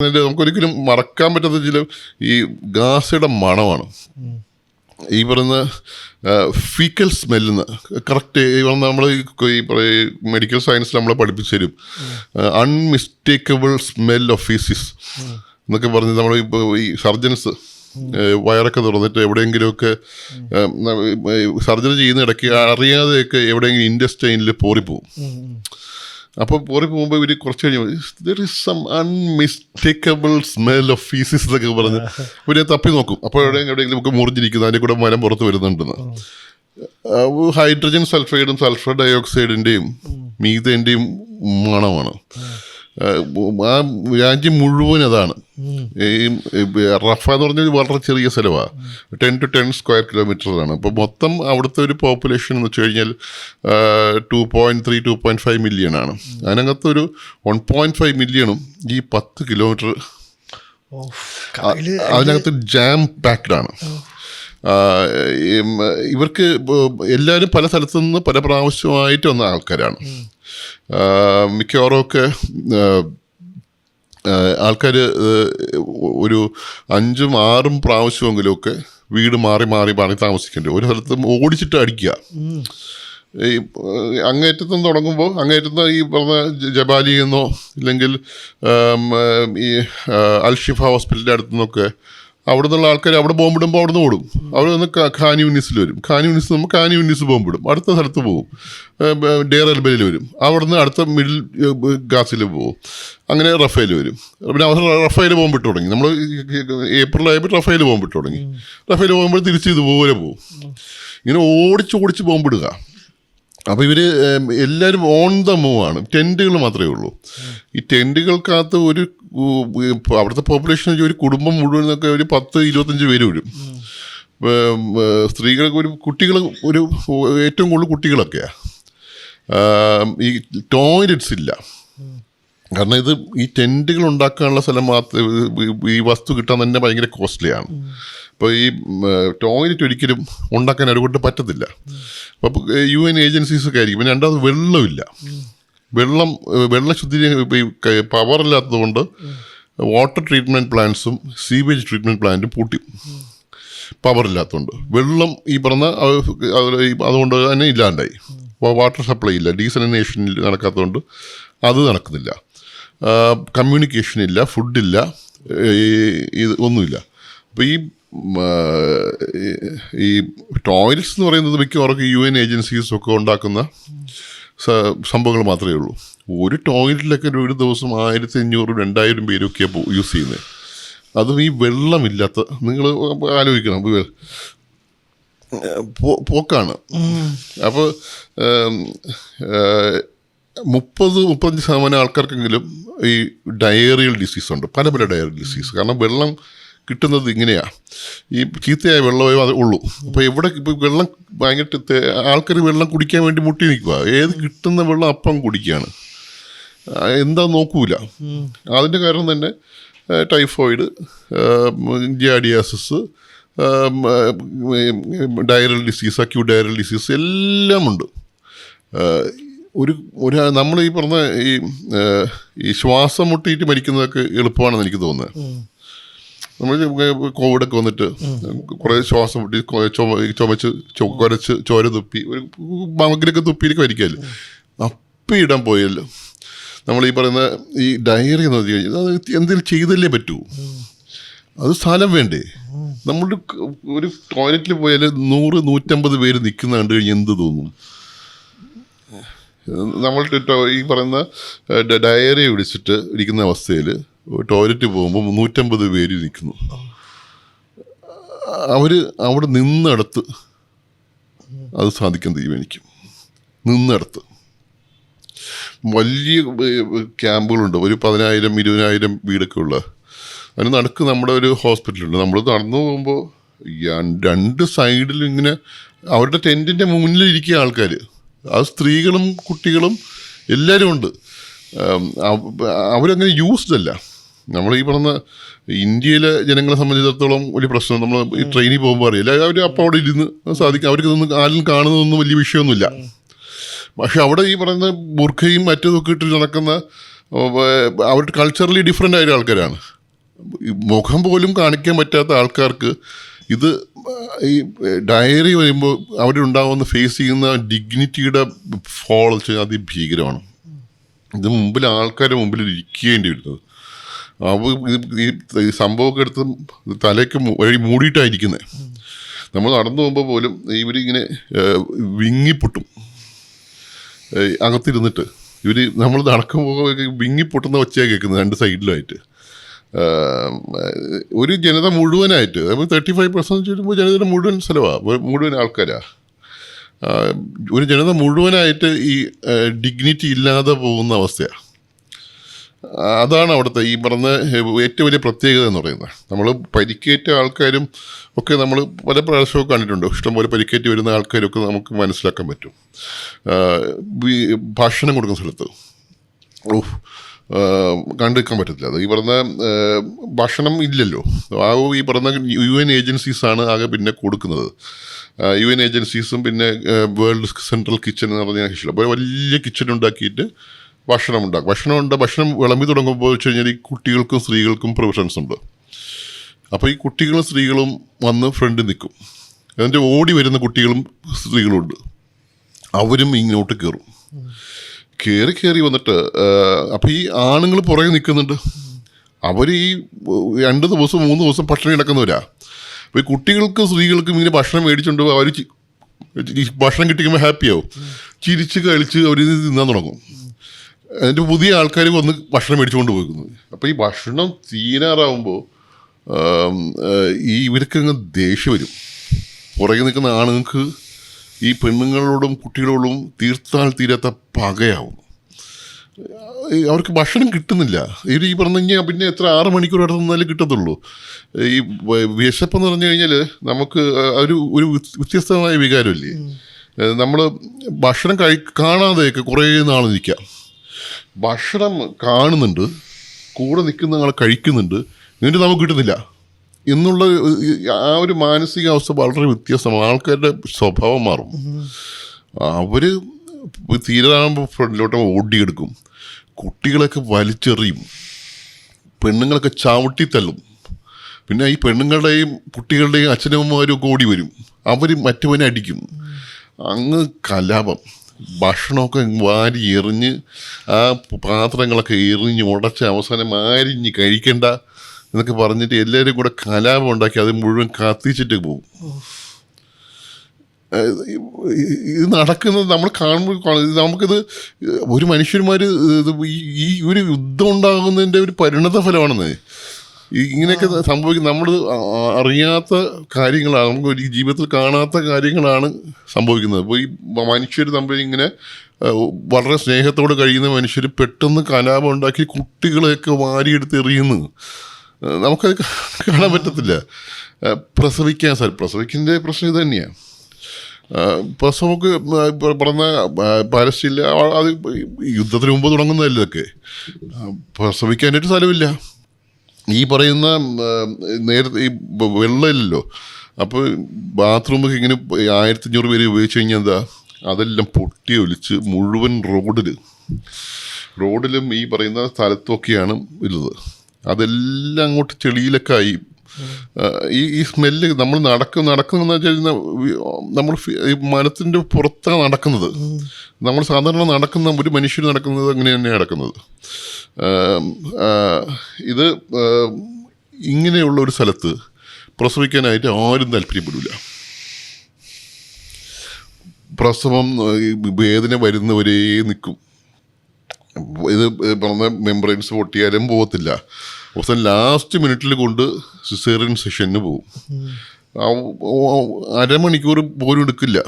നമുക്കൊരിക്കലും മറക്കാൻ പറ്റാത്ത ചില ഈ ഗാസയുടെ മണമാണ് ഈ പറയുന്ന ഫീക്കൽ സ്മെല്ലെന്ന്. കറക്റ്റ് നമ്മൾ ഈ മെഡിക്കൽ സയൻസിൽ നമ്മളെ പഠിപ്പിച്ചു തരും. അൺമിസ്റ്റേക്കബിൾ സ്മെൽ ഓഫ് ഫീസിസ് എന്നൊക്കെ പറഞ്ഞ് നമ്മൾ ഇപ്പോൾ ഈ സർജൻസ് വയറൊക്കെ തുറന്നിട്ട് എവിടെയെങ്കിലുമൊക്കെ സർജറി ചെയ്യുന്ന ഇടയ്ക്ക് അറിയാതെയൊക്കെ എവിടെയെങ്കിലും ഇൻഡസ്റ്റൈനിൽ പോറിപ്പോവും. അപ്പോൾ പോറി പോകുമ്പോൾ ഇവർ കുറച്ച് കഴിഞ്ഞാൽ there is some unmistakable smell of faeces എന്നൊക്കെ പറഞ്ഞ് ഇവരെ തപ്പി നോക്കും. അപ്പോൾ എവിടെയെങ്കിലും നമുക്ക് മുറിഞ്ഞിരിക്കുന്നു, അതിൻ്റെ കൂടെ മരം പുറത്ത് വരുന്നുണ്ടെന്ന്. ഹൈഡ്രജൻ സൾഫൈഡും സൾഫർ ഡയോക്സൈഡിൻ്റെയും മീഥേൻ്റെയും മണമാണ്. ആ രാജ്യം മുഴുവൻ അതാണ്. ഈ റഫ എന്ന് പറഞ്ഞാൽ വളരെ ചെറിയ സ്ഥലമാണ്, 10 to 10 സ്ക്വയർ കിലോമീറ്ററാണ്. അപ്പോൾ മൊത്തം അവിടുത്തെ ഒരു പോപ്പുലേഷൻ എന്ന് വെച്ച് കഴിഞ്ഞാൽ 2.3 2.5 മില്യൺ ആണ്. അതിനകത്ത് ഒരു 1.5 മില്യണും ഈ 10 കിലോമീറ്റർ അതിനകത്ത് ജാം പാക്ഡ് ആണ്. ഇവർക്ക് എല്ലാവരും പല സ്ഥലത്തു നിന്ന് പല പ്രാവശ്യമായിട്ട് വന്ന ആൾക്കാരാണ്. മിക്കവാറുമൊക്കെ ആൾക്കാർ ഒരു 5ഉം 6ഉം പ്രാവശ്യമെങ്കിലുമൊക്കെ വീട് മാറി മാറി മാറി താമസിക്കേണ്ടി ഒരു സ്ഥലത്ത് ഓടിച്ചിട്ട് അടിക്കുക. ഈ അങ്ങേറ്റത്തുനിന്ന് തുടങ്ങുമ്പോൾ അങ്ങേറ്റത്ത് ഈ പറഞ്ഞ ജബാലിയിൽ നിന്നോ ഇല്ലെങ്കിൽ ഈ അൽഷിഫ ഹോസ്പിറ്റലിൻ്റെ അടുത്തു നിന്നൊക്കെ അവിടെ നിന്നുള്ള ആൾക്കാർ അവിടെ ബോംബിടുമ്പോൾ അവിടെ നിന്ന് ഓടും. അവിടെ നിന്ന് ഖാൻ യൂനിസിൽ വരും. ഖാൻ യൂനിസ് നമ്മൾ ഖാൻ യൂനിസ് ബോംബിടും, അടുത്ത സ്ഥലത്ത് പോകും. ഡെയർ എൽബയിൽ വരും, അവിടെ നിന്ന് അടുത്ത മിഡിൽ ഗാസിൽ പോകും. അങ്ങനെ റഫേൽ വരും. പിന്നെ അവസാനം റഫേൽ ബോംബിട്ട് തുടങ്ങി. നമ്മൾ ഏപ്രിലായപ്പോൾ റഫേൽ ബോംബിട്ട് തുടങ്ങി. റഫേൽ പോകുമ്പോൾ തിരിച്ച് ഇതുപോലെ പോകും. ഇങ്ങനെ ഓടിച്ച് ബോംബിടുക. അപ്പോൾ ഇവർ എല്ലാവരും ഓൺ ദ മൂവ് ആണ്. ടെൻറ്റുകൾ മാത്രമേ ഉള്ളൂ. ഈ ടെൻറ്റുകൾക്കകത്ത് ഒരു അവിടുത്തെ പോപ്പുലേഷൻ ഒരു കുടുംബം മുഴുവനൊക്കെ ഒരു 10-25 പേര് വരും. സ്ത്രീകൾക്ക് കുട്ടികൾ ഏറ്റവും കൂടുതൽ കുട്ടികളൊക്കെയാണ്. ഈ ടോയ്ലറ്റ്സ് ഇല്ല. കാരണം ഇത് ഈ ടെൻറ്റുകൾ ഉണ്ടാക്കാനുള്ള സ്ഥലം മാത്രം ഈ വസ്തു കിട്ടാൻ തന്നെ ഭയങ്കര കോസ്റ്റ്ലിയാണ്. അപ്പോൾ ഈ ടോയ്ലറ്റ് ഒരിക്കലും ഉണ്ടാക്കാൻ അതുകൊണ്ട് പറ്റത്തില്ല. അപ്പോൾ UN ഏജൻസീസൊക്കെ ആയിരിക്കും. പിന്നെ രണ്ടാമത് വെള്ളമില്ല. വെള്ളം പവറില്ലാത്തത് കൊണ്ട് വാട്ടർ ട്രീറ്റ്മെൻറ്റ് പ്ലാന്റ്സും സീവേജ് ട്രീറ്റ്മെൻറ്റ് പ്ലാന്റും പൂട്ടി. പവറില്ലാത്തതുകൊണ്ട് വെള്ളം ഈ പറഞ്ഞ അതുകൊണ്ട് തന്നെ ഇല്ലാണ്ടായി. വാട്ടർ സപ്ലൈ ഇല്ല, ഡീസലിനേഷൻ നടക്കാത്തതുകൊണ്ട് അത് നടക്കുന്നില്ല. കമ്മ്യൂണിക്കേഷൻ ഇല്ല, ഫുഡില്ല, ഇത് ഒന്നുമില്ല. അപ്പോൾ ഈ ടോയ്ലറ്റ്സ് എന്ന് പറയുന്നത് മിക്കവാറും UN ഏജൻസീസൊക്കെ ഉണ്ടാക്കുന്ന സംഭവങ്ങൾ മാത്രമേ ഉള്ളൂ. ഒരു ടോയ്ലറ്റിലൊക്കെ ഒരു ദിവസം 1500-2000 പേരൊക്കെയാണ് യൂസ് ചെയ്യുന്നത്. അതും ഈ വെള്ളമില്ലാത്ത, നിങ്ങൾ ആലോചിക്കണം, പോക്കാണ്. അപ്പോൾ 30-35% ആൾക്കാർക്കെങ്കിലും ഈ ഡയേറിയൽ ഡിസീസ് ഉണ്ട്, പല ഡയറിയൽ ഡിസീസ്. കാരണം വെള്ളം കിട്ടുന്നത് ഇങ്ങനെയാണ്, ഈ ചീത്തയായ വെള്ളമേ അത് ഉള്ളൂ. അപ്പോൾ ഇപ്പോൾ വെള്ളം ഭയങ്കര ആൾക്കാർ വെള്ളം കുടിക്കാൻ വേണ്ടി മുട്ടി നിൽക്കുക. ഏത് കിട്ടുന്ന വെള്ളം അപ്പം കുടിക്കുകയാണ്, എന്താ നോക്കൂല. അതിൻ്റെ കാരണം തന്നെ typhoid, giardiasis, diarrhoeal disease, acute diarrhoeal disease എല്ലാം ഉണ്ട്. നമ്മൾ ഈ പറഞ്ഞ ഈ ശ്വാസം മുട്ടിയിട്ട് മരിക്കുന്നതൊക്കെ എളുപ്പമാണെന്ന് എനിക്ക് തോന്നുന്നത്. നമ്മൾ കോവിഡൊക്കെ വന്നിട്ട് കുറേ ശ്വാസം മുട്ടി ചുമച്ച് കുരച്ച് ചോര തുപ്പി ഒരു മകലൊക്കെ തുപ്പിയിലേക്ക് മരിക്കാമല്ലോ. അപ്പിയിടാൻ പോയല്ലോ. നമ്മൾ ഈ പറയുന്ന ഈ ഡയറി എന്ന് പറഞ്ഞു കഴിഞ്ഞാൽ അത് എന്തെങ്കിലും ചെയ്തല്ലേ പറ്റൂ. അത് സ്ഥലം വേണ്ടേ? നമ്മൾ ഒരു ടോയ്ലറ്റിൽ പോയാൽ 100-150 പേര് നിൽക്കുന്ന കണ്ടു കഴിഞ്ഞാൽ എന്ത് തോന്നും? നമ്മൾ ഈ പറയുന്ന ഡയറി പിടിച്ചിട്ട് ഇരിക്കുന്ന അവസ്ഥയിൽ ടോയ്ലറ്റിൽ പോകുമ്പോൾ 150 പേര് നിൽക്കുന്നു. അവിടെ നിന്നടത്ത് അത് സാധിക്കാൻ തീരുമാനിക്കും. നിന്നടത്ത് വലിയ ക്യാമ്പുകളുണ്ട്, ഒരു 10,000-20,000 വീടൊക്കെ ഉള്ള. അതിന് നടുക്ക് നമ്മുടെ ഒരു ഹോസ്പിറ്റലുണ്ട്. നമ്മൾ നടന്നു പോകുമ്പോൾ 2 സൈഡിലും ഇങ്ങനെ അവരുടെ ടെൻറ്റിൻ്റെ മുന്നിലിരിക്കുക ആൾക്കാർ. അത് സ്ത്രീകളും കുട്ടികളും എല്ലാവരും ഉണ്ട്. അവരങ്ങനെ യൂസ്ഡ് അല്ല. നമ്മൾ ഈ പറഞ്ഞ ഇന്ത്യയിലെ ജനങ്ങളെ സംബന്ധിച്ചിടത്തോളം വലിയ പ്രശ്നം, നമ്മൾ ഈ ട്രെയിനിൽ പോകുമ്പോൾ അറിയില്ല, അവർ അപ്പോൾ അവിടെ ഇരുന്ന് സാധിക്കും, അവർക്കിതൊന്നും ആരും കാണുന്നതൊന്നും വലിയ വിഷയമൊന്നുമില്ല. പക്ഷെ അവിടെ ഈ പറയുന്ന ബുർഖയും മറ്റതൊക്കെ ഇട്ട് നടക്കുന്ന അവർ കൾച്ചറലി ഡിഫറെൻ്റ് ആയ ആൾക്കാരാണ്. മുഖം പോലും കാണിക്കാൻ പറ്റാത്ത ആൾക്കാർക്ക് ഇത് ഈ ഡയറി വരുമ്പോൾ അവിടെ ഉണ്ടാകുന്ന ഫേസ് ചെയ്യുന്ന ഡിഗ്നിറ്റിയുടെ ഫോൾ വെച്ചാൽ അതിഭീകരമാണ്. ഇത് മുമ്പിൽ ആൾക്കാരുടെ മുമ്പിൽ ഇരിക്കേണ്ടി വരുന്നത്. ഈ സംഭവമൊക്കെ എടുത്ത് തലയ്ക്ക് വഴി മൂടിയിട്ടായിരിക്കുന്നത്. നമ്മൾ നടന്നു പോകുമ്പോൾ പോലും ഇവരിങ്ങനെ വിങ്ങിപ്പൊട്ടും അകത്തിരുന്നിട്ട്. നമ്മൾ നടക്കുമ്പോൾ വിങ്ങിപ്പൊട്ടുന്ന ഒച്ചയാണ് കേൾക്കുന്നത് രണ്ട് സൈഡിലായിട്ട്. ഒരു ജനത മുഴുവനായിട്ട് 35% വരുമ്പോൾ ജനതയുടെ മുഴുവൻ സ്ഥലമാണ്, മുഴുവൻ ആൾക്കാരാണ്. ഒരു ജനത മുഴുവനായിട്ട് ഈ ഡിഗ്നിറ്റി ഇല്ലാതെ പോകുന്ന അവസ്ഥയാണ്. അതാണ് അവിടുത്തെ ഈ പറഞ്ഞ ഏറ്റവും വലിയ പ്രത്യേകത എന്ന് പറയുന്നത്. നമ്മൾ പരിക്കേറ്റ ആൾക്കാരും ഒക്കെ നമ്മൾ പല പ്രാവശ്യമൊക്കെ കണ്ടിട്ടുണ്ട്. ഇഷ്ടംപോലെ പരിക്കേറ്റ് വരുന്ന ആൾക്കാരൊക്കെ നമുക്ക് മനസ്സിലാക്കാൻ പറ്റും. ഭക്ഷണം കൊടുക്കുന്ന സ്ഥലത്ത് കണ്ടെടുക്കാൻ പറ്റത്തില്ല. അത് ഈ പറഞ്ഞ ഭക്ഷണം ഇല്ലല്ലോ. ഈ പറഞ്ഞ UN ഏജൻസീസാണ് ആകെ പിന്നെ കൊടുക്കുന്നത്. UN ഏജൻസീസും പിന്നെ വേൾഡ് സെൻട്രൽ കിച്ചൺ എന്ന് പറഞ്ഞാൽ ഇഷ്ടം അപ്പോൾ വലിയ കിച്ചൺ ഉണ്ടാക്കിയിട്ട് ഭക്ഷണം ഉണ്ടാക്കും. ഭക്ഷണം വിളമ്പി തുടങ്ങുമ്പോൾ വെച്ച് കഴിഞ്ഞാൽ ഈ കുട്ടികൾക്കും സ്ത്രീകൾക്കും പ്രൊവിഷൻസ് ഉണ്ട്. അപ്പോൾ ഈ കുട്ടികളും സ്ത്രീകളും വന്ന് ഫ്രണ്ടിൽ നിൽക്കും. അതിൻ്റെ ഓടി വരുന്ന കുട്ടികളും സ്ത്രീകളും ഉണ്ട്. അവരും ഇങ്ങോട്ട് കയറി വന്നിട്ട് അപ്പോൾ ഈ ആണുങ്ങൾ പുറകെ നിൽക്കുന്നുണ്ട്. അവർ ഈ 2 ദിവസം 3 ദിവസം ഭക്ഷണം കിടക്കുന്നവരാ. അപ്പോൾ ഈ കുട്ടികൾക്കും സ്ത്രീകൾക്കും ഇങ്ങനെ ഭക്ഷണം മേടിച്ചുകൊണ്ട് അവർ ഭക്ഷണം കിട്ടിക്കുമ്പോൾ ഹാപ്പിയാവും. ചിരിച്ച് കളിച്ച് അവർ തിന്നാൻ തുടങ്ങും. അതിൻ്റെ പുതിയ ആൾക്കാർ വന്ന് ഭക്ഷണം മേടിച്ചുകൊണ്ട് പോകുന്നത്. അപ്പോൾ ഈ ഭക്ഷണം തീരാറാവുമ്പോൾ ഇവർക്കങ്ങ് ദേഷ്യം വരും. പുറകെ നിൽക്കുന്ന ആണുങ്ങൾക്ക് ഈ പെണ്ണുങ്ങളോടും കുട്ടികളോടും തീർത്താൽ തീരാത്ത പകയാവും. അവർക്ക് ഭക്ഷണം കിട്ടുന്നില്ല. ഈ പറഞ്ഞു കഴിഞ്ഞാൽ പിന്നെ എത്ര 6 മണിക്കൂർ അവിടെ നിന്നാലും കിട്ടത്തുള്ളൂ. ഈ വിശപ്പെന്ന് പറഞ്ഞു കഴിഞ്ഞാൽ നമുക്ക് ഒരു വ്യത്യസ്തമായ വികാരമില്ലേ. നമ്മൾ ഭക്ഷണം കാണാതെയൊക്കെ കുറേ നാൾ നിൽക്കാം. ഭക്ഷണം കാണുന്നുണ്ട്, കൂടെ നിൽക്കുന്ന ആൾ കഴിക്കുന്നുണ്ട്, എന്നിട്ട് നമുക്ക് കിട്ടുന്നില്ല എന്നുള്ള ആ ഒരു മാനസികാവസ്ഥ വളരെ വ്യത്യാസമാണ്. ആൾക്കാരുടെ സ്വഭാവം മാറും. അവർ തീരാകുമ്പോൾ ഫ്രണ്ടിലോട്ട് ഓടിയെടുക്കും. കുട്ടികളൊക്കെ വലിച്ചെറിയും, പെണ്ണുങ്ങളൊക്കെ ചവിട്ടിത്തള്ളും. പിന്നെ ഈ പെണ്ണുങ്ങളുടെയും കുട്ടികളുടെയും അച്ഛനമ്മമാരും ഒക്കെ ഓടി വരും. അവർ മറ്റവനെ അടിക്കും. അങ്ങ് കലാപം. ഭക്ഷണമൊക്കെ വാരി എറിഞ്ഞ് ആ പാത്രങ്ങളൊക്കെ എറിഞ്ഞ് ഉടച്ച് അവസാനം ആരിഞ്ഞ് കഴിക്കണ്ട എന്നൊക്കെ പറഞ്ഞിട്ട് എല്ലാവരും കൂടെ കലാപം ഉണ്ടാക്കി അത് മുഴുവൻ കത്തിച്ചിട്ട് പോകും. ഇത് നടക്കുന്നത് നമ്മൾ കാണുമ്പോൾ നമുക്കിത് ഒരു മനുഷ്യന്മാർ ഈ ഒരു യുദ്ധം ഉണ്ടാകുന്നതിൻ്റെ ഒരു പരിണത ഫലമാണെന്ന്. ഇങ്ങനെയൊക്കെ സംഭവിക്കും. നമ്മൾ അറിയാത്ത കാര്യങ്ങളാണ്, നമുക്ക് ഒരു ജീവിതത്തിൽ കാണാത്ത കാര്യങ്ങളാണ് സംഭവിക്കുന്നത്. അപ്പോൾ ഈ മനുഷ്യർ തമ്മിൽ ഇങ്ങനെ വളരെ സ്നേഹത്തോടെ കഴിയുന്ന മനുഷ്യർ പെട്ടെന്ന് കലാപം ഉണ്ടാക്കി കുട്ടികളെയൊക്കെ വാരിയെടുത്ത് എറിയുന്നു. നമുക്കത് കാണാൻ പറ്റത്തില്ല. പ്രസവിക്കുന്നതിൻ്റെ പ്രശ്നം ഇത് തന്നെയാണ്. പ്രസവമൊക്കെ പറഞ്ഞ പാലസ്തീനിൽ അത് യുദ്ധത്തിന് മുമ്പ് തുടങ്ങുന്നതല്ല. ഇതൊക്കെ പ്രസവിക്കാനായിട്ട് സ്ഥലമില്ല. ഈ പറയുന്ന നേരത്തെ ഈ വെള്ളമില്ലല്ലോ. അപ്പോൾ ബാത്റൂമൊക്കെ ഇങ്ങനെ 1500 പേര് ഉപയോഗിച്ച് കഴിഞ്ഞാൽ എന്താ, അതെല്ലാം പൊട്ടി ഒലിച്ച് മുഴുവൻ റോഡിലും ഈ പറയുന്ന സ്ഥലത്തൊക്കെയാണ് ഉള്ളത്. അതെല്ലാം അങ്ങോട്ട് ചെളിയിലൊക്കെ ആയി. ഈ സ്മെല്ല് നമ്മൾ നടക്കുന്നതെന്ന് വെച്ചാൽ നമ്മൾ ഈ മരത്തിൻ്റെ പുറത്താണ് നടക്കുന്നത്. നമ്മൾ സാധാരണ നടക്കുന്ന ഒരു മനുഷ്യർ നടക്കുന്നത് അങ്ങനെ തന്നെയാണ് നടക്കുന്നത്. ഇത് ഇങ്ങനെയുള്ള ഒരു സ്ഥലത്ത് പ്രസവിക്കാനായിട്ട് ആരും താല്പര്യപ്പെടില്ല. പ്രസവം വേദന വരുന്നവരേ നിൽക്കും. ഇത് പറഞ്ഞ മെമ്പറൈൻസ് പൊട്ടിയാലും പോകത്തില്ല. അവസാനം ലാസ്റ്റ് മിനിറ്റിൽ കൊണ്ട് സിസേറിയൻ സെഷന് പോകും. 1/2 മണിക്കൂർ പോലും എടുക്കില്ല.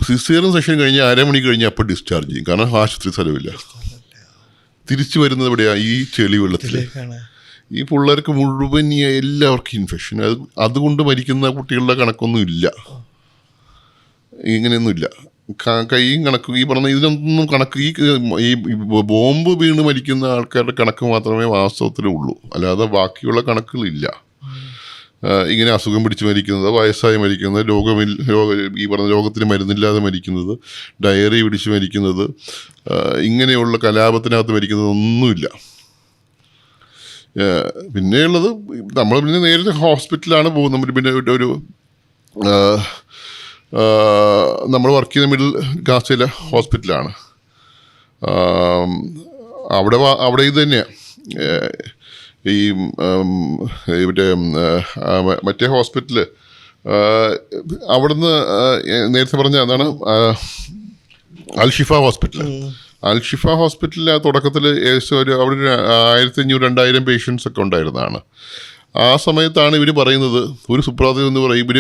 സിസേറിയൻ സെഷൻ കഴിഞ്ഞ് 1/2 മണിക്കൂർ കഴിഞ്ഞ് അപ്പോൾ ഡിസ്ചാർജ് ചെയ്യും. കാരണം ആശുപത്രി സ്ഥലമില്ല. തിരിച്ചു വരുന്നത് എവിടെയാണ്? ഈ ചെളി വെള്ളത്തിൽ. ഈ പിള്ളേർക്ക് മുഴുവൻ എല്ലാവർക്കും ഇൻഫെക്ഷൻ. അതുകൊണ്ട് മരിക്കുന്ന കുട്ടികളുടെ കണക്കൊന്നും ഇല്ല. ഇങ്ങനെയൊന്നുമില്ല. കൈയും കണക്കും ഈ പറഞ്ഞ ഇതിനൊന്നും കണക്ക് ഈ ബോംബ് വീണ് മരിക്കുന്ന ആൾക്കാരുടെ കണക്ക് മാത്രമേ വാസ്തവത്തിലുള്ളൂ. അല്ലാതെ ബാക്കിയുള്ള കണക്കുകളില്ല. ഇങ്ങനെ അസുഖം പിടിച്ച് മരിക്കുന്നത്, വയസ്സായി മരിക്കുന്നത്, ഈ പറഞ്ഞ രോഗത്തിന് മരുന്നില്ലാതെ മരിക്കുന്നത്, ഡയറി പിടിച്ച് മരിക്കുന്നത്, ഇങ്ങനെയുള്ള കലാപത്തിനകത്ത് മരിക്കുന്നത് ഒന്നുമില്ല. പിന്നെയുള്ളത് നമ്മൾ പിന്നെ നേരിട്ട് ഹോസ്പിറ്റലാണ് പോകുന്നത്. പിന്നെ ഒരു നമ്മൾ വർക്ക് ചെയ്യുന്ന മിഡിൽ കാസ്റ്റിലെ ഹോസ്പിറ്റലാണ്. അവിടെ ഇത് തന്നെയാണ്. ഈ മറ്റേ ഹോസ്പിറ്റല് അവിടുന്ന് നേരത്തെ പറഞ്ഞ അതാണ് അൽഷിഫ ഹോസ്പിറ്റൽ. അൽഷിഫ ഹോസ്പിറ്റലിൽ ആ തുടക്കത്തിൽ ഏകദേശം അവിടെ 1500-2000 പേഷ്യൻസ് ഒക്കെ ഉണ്ടായിരുന്നതാണ്. ആ സമയത്താണ് ഇവർ പറയുന്നത്, ഒരു സുപ്രഭാതം എന്ന് പറയും, ഇവർ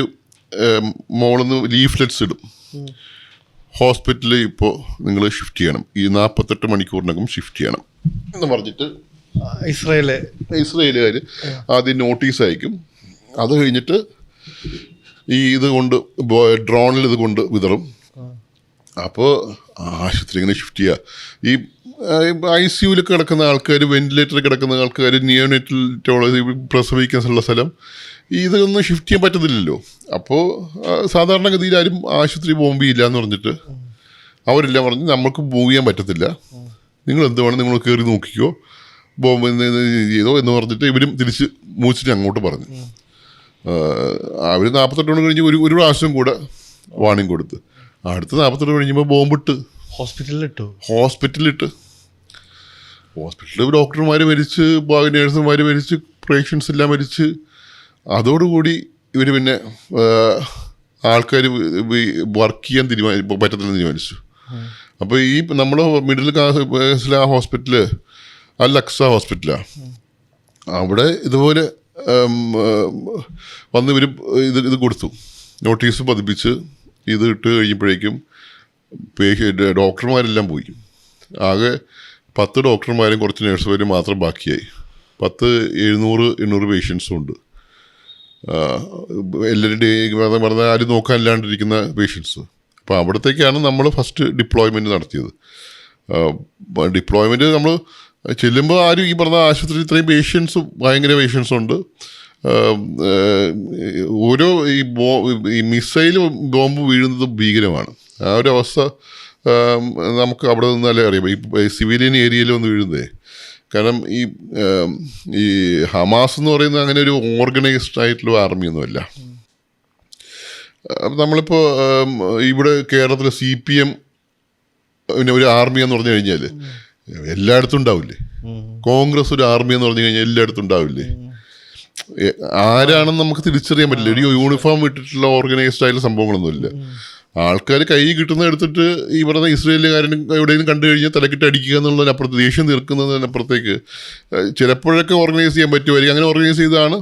മോളിന്ന് ലീഫ്ലെറ്റ്സ് ഇടും, ഹോസ്പിറ്റലിൽ ഇപ്പോൾ നിങ്ങൾ ഷിഫ്റ്റ് ചെയ്യണം, ഈ 48 മണിക്കൂറിനകം ഷിഫ്റ്റ് ചെയ്യണം എന്ന് പറഞ്ഞിട്ട് ഇസ്രയേലുകാർ ആദ്യം നോട്ടീസ് അയക്കും. അത് കഴിഞ്ഞിട്ട് ഇത് കൊണ്ട് ഡ്രോണിൽ ഇത് കൊണ്ട് വിതറും. അപ്പോൾ ആശുപത്രി ഇങ്ങനെ ഷിഫ്റ്റ് ചെയ്യുക. ഈ ICUവിൽ കിടക്കുന്ന ആൾക്കാർ, വെന്റിലേറ്ററിൽ കിടക്കുന്ന ആൾക്കാർ, നിയോനേറ്റോളജി പ്രസവിക്കാനുള്ള സ്ഥലം, ഇതൊന്നും ഷിഫ്റ്റ് ചെയ്യാൻ പറ്റത്തില്ലല്ലോ. അപ്പോൾ സാധാരണഗതിയിൽ ആരും ആശുപത്രി ബോംബിയില്ല എന്ന് പറഞ്ഞിട്ട് അവരെല്ലാം പറഞ്ഞ് നമുക്ക് മൂവ് ചെയ്യാൻ പറ്റത്തില്ല, നിങ്ങൾ എന്ത് വേണം നിങ്ങൾ കയറി നോക്കിക്കോ, ബോംബ് ചെയ്തോ എന്ന് പറഞ്ഞിട്ട് ഇവരും തിരിച്ച് മൂച്ചിട്ട് അങ്ങോട്ട് പറഞ്ഞു. അവർ 48 മണി കഴിഞ്ഞ് ഒരു പ്രാവശ്യം കൂടെ വാണിംഗ് കൊടുത്ത്, അടുത്ത 48 കഴിഞ്ഞപ്പോൾ ബോംബിട്ട് ഹോസ്പിറ്റലിലിട്ട് ഡോക്ടർമാർ മരിച്ച്, നേഴ്സുമാർ മരിച്ച്, പേഷ്യൻസ് എല്ലാം മരിച്ച്. അതോടുകൂടി ഇവർ പിന്നെ ആൾക്കാർ വർക്ക് ചെയ്യാൻ പറ്റത്തില്ലെന്ന് തീരുമാനിച്ചു. അപ്പോൾ ഈ നമ്മുടെ മിഡിൽ ക്ലാസ്സിലെ ആ ഹോസ്പിറ്റല് അൽ-അക്സ ഹോസ്പിറ്റലാണ്. അവിടെ ഇതുപോലെ വന്ന് ഇവർ ഇത് കൊടുത്തു, നോട്ടീസ് പതിപ്പിച്ച് ഇത് ഇട്ട് കഴിഞ്ഞപ്പോഴേക്കും ഡോക്ടർമാരെല്ലാം പോയി. ആകെ 10 ഡോക്ടർമാരും കുറച്ച് നേഴ്സുമാരും മാത്രം ബാക്കിയായി. 700-800 പേഷ്യൻസും ഉണ്ട്. എല്ലാവരും പറഞ്ഞാൽ ആരും നോക്കാനില്ലാണ്ടിരിക്കുന്ന പേഷ്യൻസ്. അപ്പോൾ അവിടത്തേക്കാണ് നമ്മൾ ഫസ്റ്റ് ഡിപ്ലോയ്മെൻറ്റ് നടത്തിയത്. ഡിപ്ലോയ്മെൻറ്റ് നമ്മൾ ചെല്ലുമ്പോൾ ആരും ഈ പറഞ്ഞ ആശുപത്രിയിൽ ഇത്രയും ഭയങ്കര പേഷ്യൻസുണ്ട്. ഓരോ ഈ മിസൈൽ ബോംബ് വീഴുന്നത് ഭീകരമാണ്. ആ ഒരു അവസ്ഥ നമുക്ക് അവിടെ നിന്നാലേ അറിയാം, ഈ സിവിലിയൻ ഏരിയയിൽ വന്ന് വീഴുന്നതേ. കാരണം ഈ ഹമാസ് എന്ന് പറയുന്നത് അങ്ങനെ ഒരു ഓർഗനൈസ്ഡ് ആയിട്ടുള്ള ആർമിയൊന്നുമല്ല. നമ്മളിപ്പോൾ ഇവിടെ കേരളത്തിലെ CPM ഒരു ആർമി എന്ന് പറഞ്ഞു കഴിഞ്ഞാൽ എല്ലായിടത്തും ഉണ്ടാവില്ലേ? കോൺഗ്രസ് ഒരു ആർമി എന്ന് പറഞ്ഞു കഴിഞ്ഞാൽ എല്ലായിടത്തും ഉണ്ടാവില്ലേ? ആരാണെന്ന് നമുക്ക് തിരിച്ചറിയാൻ പറ്റില്ല. ഒരു യൂണിഫോം ഇട്ടിട്ടുള്ള ഓർഗനൈസ്ഡ് ആയിട്ടുള്ള സംഭവങ്ങളൊന്നുമില്ല. ആൾക്കാർ കൈ കിട്ടുന്ന എടുത്തിട്ട് ഈ പറഞ്ഞ ഇസ്രയേലുകാരനും എവിടെയും കണ്ടു കഴിഞ്ഞാൽ തലക്കിട്ട് അടിക്കുക എന്നുള്ളതിനപ്പുറത്ത്, ദേഷ്യം തീർക്കുന്നതിനപ്പുറത്തേക്ക് ചിലപ്പോഴൊക്കെ ഓർഗനൈസ് ചെയ്യാൻ പറ്റുമായിരിക്കും. അങ്ങനെ ഓർഗനൈസ് ചെയ്തതാണ്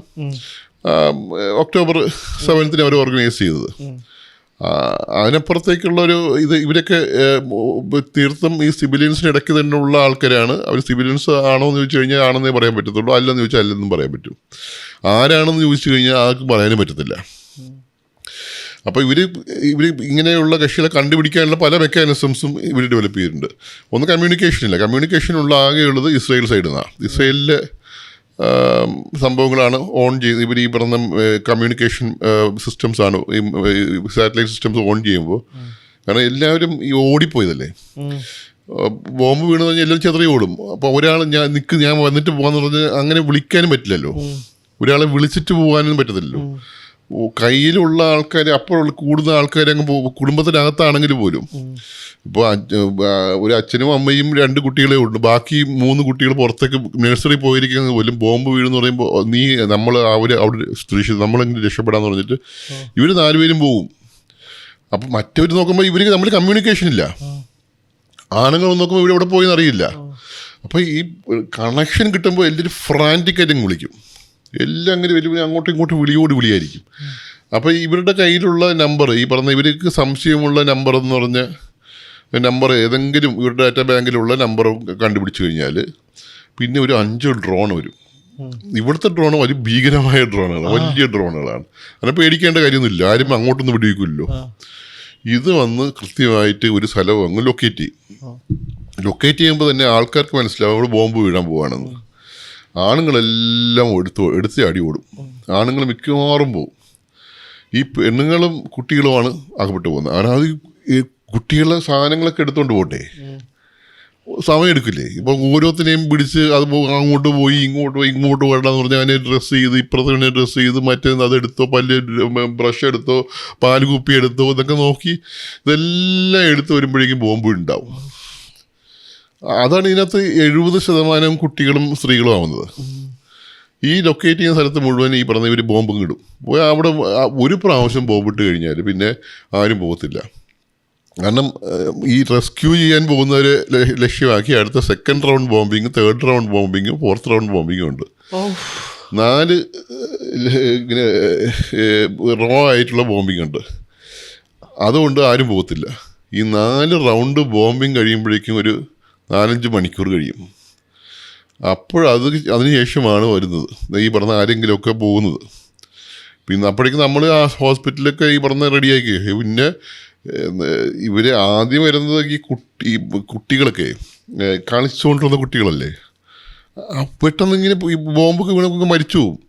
October 7th അവർ ഓർഗനൈസ് ചെയ്തത്. അതിനപ്പുറത്തേക്കുള്ളൊരു ഇവരൊക്കെ തീർത്തും ഈ സിവിലിയൻസിന് ഇടയ്ക്ക് തന്നെ ഉള്ള ആൾക്കാരാണ്. അവർ സിവിലിയൻസ് ആണോ എന്ന് ചോദിച്ചു കഴിഞ്ഞാൽ ആണെന്നേ പറയാൻ പറ്റത്തുള്ളൂ, അല്ലെന്ന് ചോദിച്ചാൽ അല്ലെന്നും പറയാൻ പറ്റും. ആരാണെന്ന് ചോദിച്ചു കഴിഞ്ഞാൽ ആർക്കും പറയാനും പറ്റത്തില്ല. അപ്പോൾ ഇവർ ഇങ്ങനെയുള്ള കക്ഷികളെ കണ്ടുപിടിക്കാനുള്ള പല മെക്കാനിസംസും ഇവർ ഡെവലപ്പ് ചെയ്തിട്ടുണ്ട്. ഒന്ന് കമ്മ്യൂണിക്കേഷനുള്ള ആകെയുള്ളത് ഇസ്രയേൽ സൈഡിൽ നിന്നാണ്. ഇസ്രയേലിലെ സംഭവങ്ങളാണ് ഓൺ ചെയ്ത് ഇവർ ഈ പറഞ്ഞ കമ്മ്യൂണിക്കേഷൻ സിസ്റ്റംസാണ്, ഈ സാറ്റലൈറ്റ് സിസ്റ്റംസ് ഓൺ ചെയ്യുമ്പോൾ. കാരണം എല്ലാവരും ഈ ഓടിപ്പോയതല്ലേ, ബോംബ് വീണെന്ന് പറഞ്ഞാൽ എല്ലാവരും ചെറിയ ഓടും. അപ്പോൾ ഒരാൾ ഞാൻ വന്നിട്ട് പോകാന്ന് പറഞ്ഞ് അങ്ങനെ വിളിക്കാനും പറ്റില്ലല്ലോ, ഒരാളെ വിളിച്ചിട്ട് പോകാനും പറ്റത്തില്ലല്ലോ. കയ്യിലുള്ള ആൾക്കാർ അപ്പോഴുള്ള കൂടുതൽ ആൾക്കാർ അങ്ങ് കുടുംബത്തിനകത്താണെങ്കിൽ പോലും. ഇപ്പോൾ ഒരു അച്ഛനും അമ്മയും 2 കുട്ടികളെ ഉണ്ട്, ബാക്കി 3 കുട്ടികൾ പുറത്തേക്ക് നഴ്സറി പോയിരിക്കുന്നത് പോലും ബോംബ് വീണെന്ന് പറയുമ്പോൾ അവിടെ നമ്മളെങ്ങനെ രക്ഷപ്പെടാന്ന് പറഞ്ഞിട്ട് ഇവർ 4 പേരും പോകും. അപ്പം മറ്റവർ നോക്കുമ്പോൾ ഇവർക്ക് നമ്മൾ കമ്മ്യൂണിക്കേഷൻ ഇല്ല. ആണുങ്ങൾ നോക്കുമ്പോൾ ഇവിടെ പോയെന്ന് അറിയില്ല. അപ്പോൾ ഈ കണക്ഷൻ കിട്ടുമ്പോൾ എല്ലാവരും ഫ്രാൻറ്റിക്കായിട്ട് വിളിക്കും. എല്ലാം അങ്ങനെ വലിയ അങ്ങോട്ടും ഇങ്ങോട്ടും വിളിയായിരിക്കും. അപ്പോൾ ഇവരുടെ കയ്യിലുള്ള നമ്പർ, ഈ പറഞ്ഞ ഇവർക്ക് സംശയമുള്ള നമ്പർ എന്ന് പറഞ്ഞ നമ്പർ ഏതെങ്കിലും ഇവരുടെ ഡാറ്റാ ബാങ്കിലുള്ള നമ്പർ കണ്ടുപിടിച്ച് കഴിഞ്ഞാൽ പിന്നെ ഒരു 5 ഡ്രോൺ വരും. ഇവിടുത്തെ ഡ്രോൺ ഒരു ഭീകരമായ ഡ്രോണാണ്, വലിയ ഡ്രോണുകളാണ്. അങ്ങനെ പേടിക്കേണ്ട കാര്യമൊന്നുമില്ല, ആരും അങ്ങോട്ടൊന്നും വെടിവെക്കില്ലല്ലോ. ഇത് വന്ന് കൃത്യമായിട്ട് ഒരു സ്ഥലം അങ്ങ് ലൊക്കേറ്റ് ചെയ്യുമ്പോൾ തന്നെ ആൾക്കാർക്ക് മനസ്സിലാവും അവിടെ ബോംബ് വീഴാൻ പോവാണെന്ന്. ആണുങ്ങളെല്ലാം എടുത്ത് അടി ഓടും. ആണുങ്ങൾ മിക്കവാറും പോവും. ഈ പെണ്ണുങ്ങളും കുട്ടികളുമാണ് അകപ്പെട്ടു പോകുന്നത്. അതായത് ഈ കുട്ടികളുടെ സാധനങ്ങളൊക്കെ എടുത്തുകൊണ്ട് പോട്ടെ, സമയം എടുക്കില്ലേ? ഇപ്പം ഓരോത്തിനെയും പിടിച്ച് അത് അങ്ങോട്ട് പോയി ഇങ്ങോട്ട് പോകണ്ടെന്ന് പറഞ്ഞാൽ അതിനെ ഡ്രസ്സ് ചെയ്ത് ഇപ്പുറത്തെ ഡ്രസ്സ് ചെയ്ത് മറ്റേ അതെടുത്തോ, ബ്രഷ് എടുത്തോ, പാല് കുപ്പി എടുത്തോ എന്നൊക്കെ നോക്കി ഇതെല്ലാം എടുത്ത് വരുമ്പോഴേക്കും ബോംബ് ഉണ്ടാവും. അതാണ് ഇതിനകത്ത് 70% കുട്ടികളും സ്ത്രീകളും ആവുന്നത്. ഈ ലൊക്കേറ്റ് ചെയ്യുന്ന സ്ഥലത്ത് മുഴുവൻ ഈ പറഞ്ഞ ഇവർ ബോംബും ഇടും. പോയി അവിടെ ഒരു പ്രാവശ്യം ബോംബിട്ട് കഴിഞ്ഞാൽ പിന്നെ ആരും പോകത്തില്ല. കാരണം ഈ റെസ്ക്യൂ ചെയ്യാൻ പോകുന്നവരെ ലക്ഷ്യമാക്കി അടുത്ത second round bombing, third round bombing, fourth round ബോംബിങ്ങും ഉണ്ട്. 4 ഇങ്ങനെ റോ ആയിട്ടുള്ള ബോംബിങ് ഉണ്ട്. അതുകൊണ്ട് ആരും പോകത്തില്ല. ഈ 4 റൗണ്ട് ബോംബിങ് കഴിയുമ്പോഴേക്കും ഒരു 4-5 മണിക്കൂർ കഴിയും. അതിനുശേഷമാണ് വരുന്നത് ഈ പറഞ്ഞ ആരെങ്കിലുമൊക്കെ പോകുന്നത്. പിന്നെ അപ്പോഴേക്കും നമ്മൾ ആ ഹോസ്പിറ്റലൊക്കെ ഈ പറഞ്ഞ റെഡിയാക്കി. പിന്നെ ഇവർ ആദ്യം വരുന്നത് ഈ കുട്ടികളൊക്കെ കളിച്ചുകൊണ്ടിരുന്ന കുട്ടികളല്ലേ, പെട്ടെന്ന് ഇങ്ങനെ ഈ ബോംബൊക്കെ വീണൊക്കെ മരിച്ചു പോകും.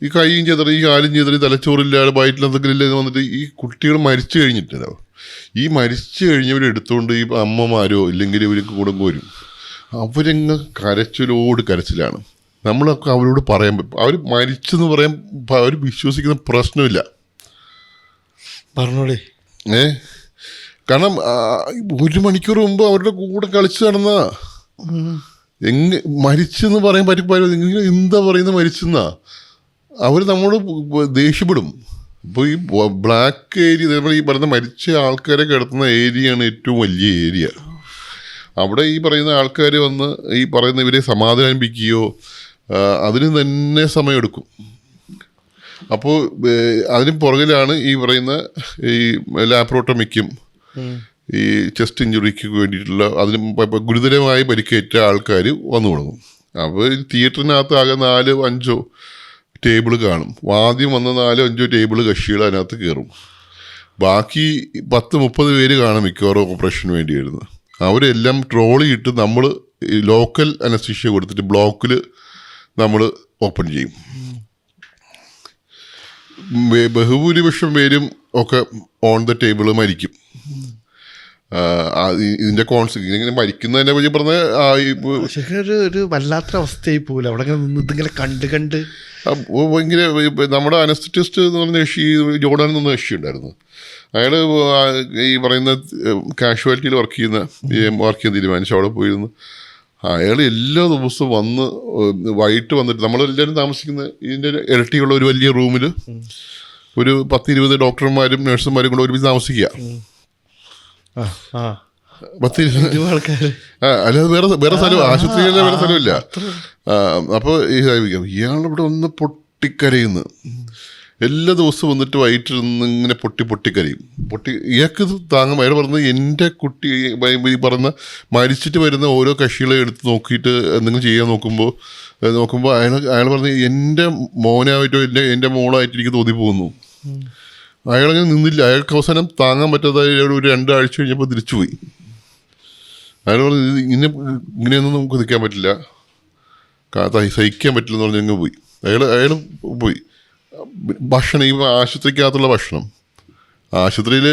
ഈ കൈയും ചെതറി, ഈ കാലും ചെതറി, തലച്ചോറില്ലാതെ വയറ്റിലെന്തെങ്കിലും ഇല്ലെന്ന് വന്നിട്ട് ഈ കുട്ടികൾ മരിച്ചു കഴിഞ്ഞിട്ടുണ്ടാവും. ഈ മരിച്ചു കഴിഞ്ഞവരെടുത്തുകൊണ്ട് ഈ അമ്മമാരോ ഇല്ലെങ്കിൽ ഇവർക്ക് കുടുംബം വരും. അവരങ്ങ് കരച്ചിലാണ്. നമ്മളൊക്കെ അവരോട് പറയാൻ പറ്റും, അവർ മരിച്ചെന്ന് പറയാൻ അവർ വിശ്വസിക്കുന്ന പ്രശ്നമില്ല. പറഞ്ഞോളേ. കാരണം 1 മണിക്കൂർ മുമ്പ് അവരുടെ കൂടെ കളിച്ച് നടന്ന മരിച്ചെന്ന് പറയാൻ പറ്റില്ല. എന്താ പറയുന്നത് മരിച്ചെന്നാ? അവർ നമ്മോട് ദേഷ്യപ്പെടും. ഇപ്പോൾ ഈ ബ്ലാക്ക് ഏരിയ, ഇതേപോലെ ഈ പറയുന്ന മരിച്ച ആൾക്കാരെ കിടത്തുന്ന ഏരിയയാണ് ഏറ്റവും വലിയ ഏരിയ. അവിടെ ഈ പറയുന്ന ആൾക്കാർ വന്ന് ഈ പറയുന്ന ഇവരെ സമാധാനിപ്പിക്കുകയോ അതിന് തന്നെ സമയമെടുക്കും. അപ്പോൾ അതിന് പുറകിലാണ് ഈ പറയുന്ന ഈ ലാപ്രോട്ടമിക്കും ഈ ചെസ്റ്റ് ഇഞ്ചുറിക്ക് വേണ്ടിയിട്ടുള്ള അതിന് ഗുരുതരമായി പരിക്കേറ്റ ആൾക്കാർ വന്നു തുടങ്ങും. അപ്പോൾ തിയേറ്ററിനകത്ത് ആകെ 4-5 ടേബിൾ കാണും. ആദ്യം വന്ന 4-5 ടേബിൾ കക്ഷികൾ അതിനകത്ത് കയറും. ബാക്കി 10-30 പേര് കാണും മിക്കവാറും ഓപ്പറേഷന് വേണ്ടി വരുന്നത്. അവരെല്ലാം ട്രോളി ഇട്ട് നമ്മൾ ലോക്കൽ അനസ്തീഷ്യ കൊടുത്തിട്ട് ബ്ലോക്കിൽ നമ്മൾ ഓപ്പൺ ചെയ്യും. ബഹുഭൂരിപക്ഷം പേരും ഒക്കെ ഓൺ ദ ടേബിൾ മരിക്കും. ഇതിന്റെ ഇങ്ങനെ മരിക്കുന്നതിനെ പറ്റി പറഞ്ഞ ഒരു വല്ലാത്ത അവസ്ഥയായി പോകില്ല അവിടെ നിന്നിങ്ങനെ കണ്ട് ഭയങ്കര. നമ്മുടെ അനസ്തറ്റിസ്റ്റ് എന്ന് പറഞ്ഞ ജോർഡാൻ എന്ന ഉണ്ടായിരുന്നു. അയാൾ ഈ പറയുന്ന കാഷ്വാലിറ്റിയിൽ വർക്ക് ചെയ്യാൻ തീരുമാനിച്ചു. അവിടെ പോയിരുന്നു. അയാൾ എല്ലാ ദിവസവും വന്ന് വൈകിട്ട് വന്നിട്ട് നമ്മളെല്ലാവരും താമസിക്കുന്ന ഇതിൻ്റെ ഇരട്ടിയുള്ള ഒരു വലിയ റൂമിൽ ഒരു 10-20 ഡോക്ടർമാരും നഴ്സുമാരും കൂടെ ഒരുമിച്ച് താമസിക്കുക. 10-20 ആൾക്കാർ. അല്ലാതെ വേറെ സ്ഥലം, ആശുപത്രിയിലെ വേറെ സ്ഥലമില്ല. അപ്പോൾ ഇയാളിവിടെ ഒന്ന് പൊട്ടിക്കരയുന്നു. എല്ലാ ദിവസവും വന്നിട്ട് വൈകിട്ടിരുന്ന് ഇങ്ങനെ പൊട്ടിക്കരയും. ഇയാൾക്ക് ഇത് താങ്ങാൻ. അയാൾ പറഞ്ഞത് എൻ്റെ കുട്ടി ഈ പറഞ്ഞ മരിച്ചിട്ട് വരുന്ന ഓരോ കക്ഷികളെ എടുത്ത് നോക്കിയിട്ട് എന്തെങ്കിലും ചെയ്യാൻ നോക്കുമ്പോൾ അയാൾ പറഞ്ഞ് എൻ്റെ മോനായിട്ടോ എൻ്റെ മോളായിട്ട് എനിക്ക് തോന്നിപ്പോകുന്നു. അയാളങ്ങനെ നിന്നില്ല. അയാൾക്ക് അവസാനം താങ്ങാൻ പറ്റാതെ ഒരു 2 ആഴ്ച കഴിഞ്ഞപ്പോൾ തിരിച്ചുപോയി. അയാൾ പറഞ്ഞ് ഇങ്ങനെയൊന്നും നമുക്ക് നിൽക്കാൻ പറ്റില്ല, സഹിക്കാൻ പറ്റില്ല എന്ന് പറഞ്ഞ് അങ്ങ് പോയി. അയാൾ പോയി. ഭക്ഷണം, ഈ ആശുപത്രിക്കകത്തുള്ള ഭക്ഷണം, ആശുപത്രിയിൽ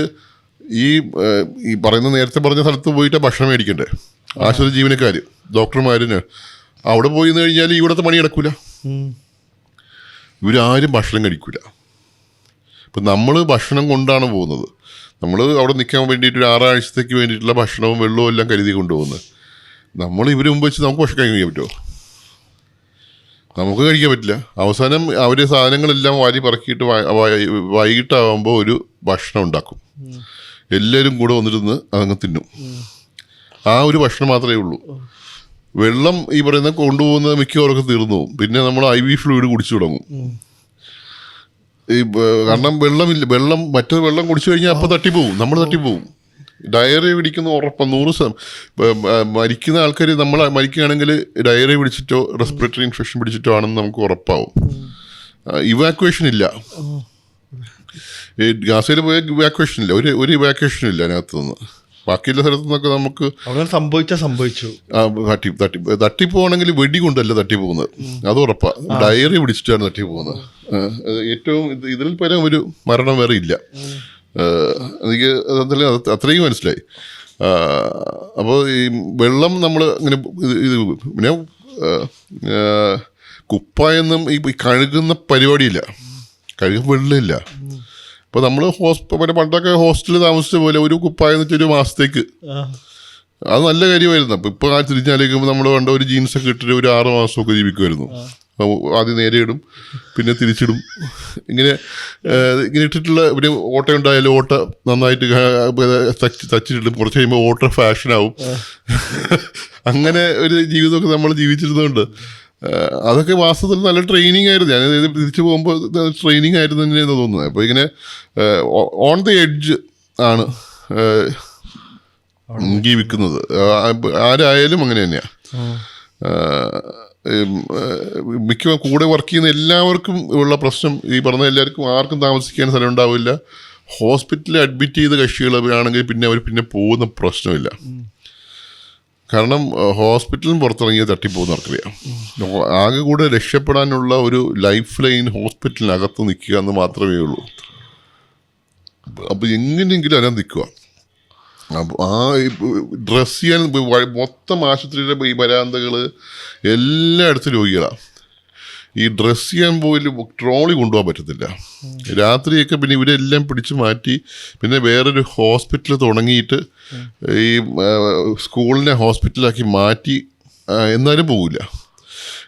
ഈ പറയുന്ന നേരത്തെ പറഞ്ഞ സ്ഥലത്ത് പോയിട്ട് ഭക്ഷണം മേടിക്കണ്ടേ ആശുപത്രി ജീവനക്കാർ, ഡോക്ടർമാരിന്. അവിടെ പോയി നിന്ന് കഴിഞ്ഞാൽ ഇവിടുത്തെ പണി നടക്കൂല. ഇവരാരും ഭക്ഷണം കഴിക്കൂല. ഇപ്പം നമ്മൾ ഭക്ഷണം കൊണ്ടാണ് പോകുന്നത്. നമ്മൾ അവിടെ നിൽക്കാൻ വേണ്ടിയിട്ട് ഒരു 6 ആഴ്ചത്തേക്ക് വേണ്ടിയിട്ടുള്ള ഭക്ഷണവും വെള്ളവും എല്ലാം കരുതി കൊണ്ടുപോകുന്നത്. നമ്മൾ ഇവർ മുമ്പ് വെച്ച് നമുക്ക് ഭക്ഷണം കഴിക്കാൻ പറ്റുമോ? നമുക്ക് കഴിക്കാൻ പറ്റില്ല. അവസാനം അവർ സാധനങ്ങളെല്ലാം വാരി പറക്കിയിട്ട് വൈകിട്ടാകുമ്പോൾ ഒരു ഭക്ഷണം ഉണ്ടാക്കും. എല്ലാവരും കൂടെ വന്നിരുന്ന് അതങ്ങ് തിന്നും. ആ ഒരു ഭക്ഷണം മാത്രമേ ഉള്ളൂ. വെള്ളം ഈ പറയുന്ന കൊണ്ടുപോകുന്നത് മിക്കവാറൊക്കെ തീർന്നു പോകും. പിന്നെ നമ്മൾ IV ഫ്ലൂയിഡ് കുടിച്ചു തുടങ്ങും. കാരണം വെള്ളം മറ്റൊരു വെള്ളം കുടിച്ചു കഴിഞ്ഞാൽ അപ്പം നമ്മൾ തട്ടിപ്പോവും. ഡയറി പിടിക്കുന്ന ഉറപ്പാണ് 100%. മരിക്കുന്ന ആൾക്കാർ നമ്മൾ മരിക്കുകയാണെങ്കിൽ ഡയറി പിടിച്ചിട്ടോ റെസ്പിറേറ്ററി ഇൻഫെക്ഷൻ പിടിച്ചിട്ടോ ആണെന്ന് നമുക്ക് ഉറപ്പാവും. ഇവാക്വേഷൻ ഇല്ല. ഗാസയിൽ പോയ ഇവാക്വേഷൻ ഇല്ല. ഒരു ഇവാക്വേഷൻ ഇല്ല അതിനകത്ത് നിന്ന്. ബാക്കിയുള്ള സ്ഥലത്തു നിന്നൊക്കെ നമുക്ക് അവിടെ സംഭവിച്ചു. തട്ടിപ്പോവാണെങ്കിൽ വെടി കൊണ്ടല്ല തട്ടിപ്പോകുന്നത്, അത് ഉറപ്പാ. ഡയറി പിടിച്ചിട്ടാണ് തട്ടിപ്പോകുന്നത്. ഏറ്റവും ഇതിൽ പരം ഒരു മരണം വേറെ ഇല്ല. എനിക്ക് അത്രയും മനസ്സിലായി. അപ്പോൾ ഈ വെള്ളം നമ്മൾ ഇങ്ങനെ ഇത് പിന്നെ കുപ്പായൊന്നും ഈ കഴുകുന്ന പരിപാടിയില്ല, കഴുകും വെള്ളമില്ല. ഇപ്പോൾ നമ്മൾ പണ്ടൊക്കെ ഹോസ്റ്റലിൽ താമസിച്ച പോലെ ഒരു കുപ്പായം വെച്ചാൽ ഒരു മാസത്തേക്ക്, അത് നല്ല കാര്യമായിരുന്നു. അപ്പോൾ ഇപ്പോൾ ആ തിരിഞ്ഞാലേക്കുമ്പോൾ നമ്മൾ കണ്ട ഒരു ജീൻസൊക്കെ ഇട്ടിട്ട് ഒരു 6 മാസമൊക്കെ ജീവിക്കുമായിരുന്നു. ആദ്യം നേരെ ഇടും, പിന്നെ തിരിച്ചിടും. ഇങ്ങനെ ഇട്ടിട്ടുള്ള പിന്നെ ഓട്ട ഉണ്ടായാലും ഓട്ട നന്നായിട്ട് തച്ചിട്ടിടും. കുറച്ച് കഴിയുമ്പോൾ ഓട്ട ഫാഷനാവും. അങ്ങനെ ഒരു ജീവിതമൊക്കെ നമ്മൾ ജീവിച്ചിരുന്നുണ്ട്. അതൊക്കെ വാസ്തവത്തിൽ നല്ല ട്രെയിനിങ് ആയിരുന്നു. ഞാൻ തിരിച്ചു പോകുമ്പോൾ ട്രെയിനിങ് ആയിരുന്നു തന്നെയാണ് തോന്നുന്നത്. അപ്പോൾ ഇങ്ങനെ ഓൺ ദി എഡ്ജ് ആണ് ജീവിക്കുന്നത്. ആരായാലും അങ്ങനെ തന്നെയാണ്. മിക്ക കൂടെ വർക്ക് ചെയ്യുന്ന എല്ലാവർക്കും ഉള്ള പ്രശ്നം ഈ പറഞ്ഞ എല്ലാവർക്കും ആർക്കും താമസിക്കാൻ സ്ഥലം ഉണ്ടാവില്ല. ഹോസ്പിറ്റലിൽ അഡ്മിറ്റ് ചെയ്ത കക്ഷികളാണെങ്കിൽ പിന്നെ അവർ പിന്നെ പോകുന്ന പ്രശ്നമില്ല. കാരണം ഹോസ്പിറ്റലിന് പുറത്തിറങ്ങിയ തട്ടിപ്പോകുന്നവർക്കറിയാം. ആകെ കൂടെ രക്ഷപ്പെടാനുള്ള ഒരു ലൈഫ് ലൈൻ ഹോസ്പിറ്റലിനകത്ത് നിൽക്കുക എന്ന് മാത്രമേ ഉള്ളൂ. അപ്പോൾ എങ്ങനെയെങ്കിലും അതിനകത്ത് നിൽക്കുക. അപ്പോൾ ആ ഡ്രസ്സ് ചെയ്യാൻ മൊത്തം ആശുപത്രിയുടെ ഈ വരാന്തകൾ എല്ലായിടത്തും രോഗികളാണ്. ഈ ഡ്രസ്സ് ചെയ്യാൻ പോലും ട്രോളി കൊണ്ടുപോകാൻ പറ്റത്തില്ല. രാത്രിയൊക്കെ പിന്നെ ഇവരെല്ലാം പിടിച്ചു മാറ്റി പിന്നെ വേറൊരു ഹോസ്പിറ്റൽ തുടങ്ങിയിട്ട് ഈ സ്കൂളിനെ ഹോസ്പിറ്റലാക്കി മാറ്റി, എന്നാലും പോകില്ല.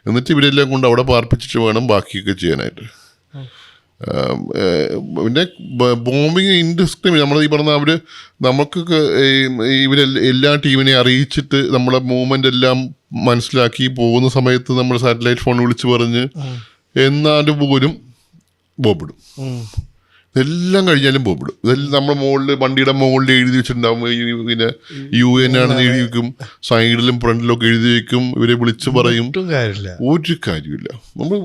എന്നിട്ട് ഇവരെല്ലാം കൊണ്ട് അവിടെ പാർപ്പിച്ചിട്ട് വേണം ബാക്കിയൊക്കെ ചെയ്യാനായിട്ട്. പിന്നെ ബോംബിങ് ഇൻഡസ്ട്രി നമ്മൾ ഈ പറഞ്ഞ അവർ നമുക്കൊക്കെ എല്ലാ ടീമിനെ അറിയിച്ചിട്ട് നമ്മളെ മൂവ്മെൻ്റ് എല്ലാം മനസ്സിലാക്കി പോകുന്ന സമയത്ത് നമ്മൾ സാറ്റലൈറ്റ് ഫോൺ വിളിച്ച് പറഞ്ഞ് എന്നാലും പോലും ബോംബിടും. ഇതെല്ലാം കഴിഞ്ഞാലും ബോംബിടും. ഇതെല്ലാം നമ്മുടെ മുകളിൽ വണ്ടിയുടെ മുകളിൽ എഴുതി വെച്ചിട്ടുണ്ടാവും. പിന്നെ UN ആണെന്ന് എഴുതി വെക്കും, സൈഡിലും ഫ്രണ്ടിലൊക്കെ എഴുതി വെക്കും. ഇവരെ വിളിച്ച് പറയും. ഒരു കാര്യമില്ല. നമ്മൾ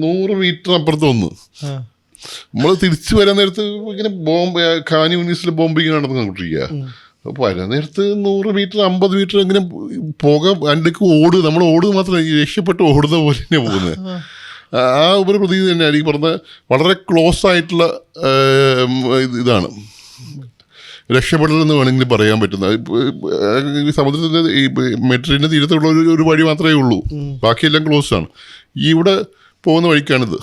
100 മീറ്റർ അപ്പുറത്ത് വന്ന് നമ്മൾ തിരിച്ചു വരാൻ നേരത്ത് ഇങ്ങനെ ഖാൻ യൂണിവേഴ്സിറ്റിയിലെ ബോംബിങ് നടന്നുകൊണ്ടിരിക്കുക. അപ്പോൾ വരാൻ നേരത്ത് 100 മീറ്റർ 50 മീറ്റർ ഇങ്ങനെ പോകാൻ വണ്ടിക്ക് നമ്മൾ ഓടുക മാത്രമേ രക്ഷപ്പെട്ട് ഓടുന്ന പോലെ തന്നെയാണ് പോകുന്നത്. ആ ഒരു പ്രതീതി തന്നെയാണ് ഈ പറഞ്ഞ വളരെ ക്ലോസ് ആയിട്ടുള്ള ഇതാണ് രക്ഷപ്പെടലെന്ന് വേണമെങ്കിൽ പറയാൻ പറ്റുന്നത്. ഈ സമുദ്രത്തിൻ്റെ ഈ മെഡിറ്ററേനിയൻ തീരത്തുള്ള ഒരു വഴി മാത്രമേ ഉള്ളൂ, ബാക്കിയെല്ലാം ക്ലോസ് ആണ്. ഈ ഇവിടെ പോകുന്ന വഴിക്കാണിത്.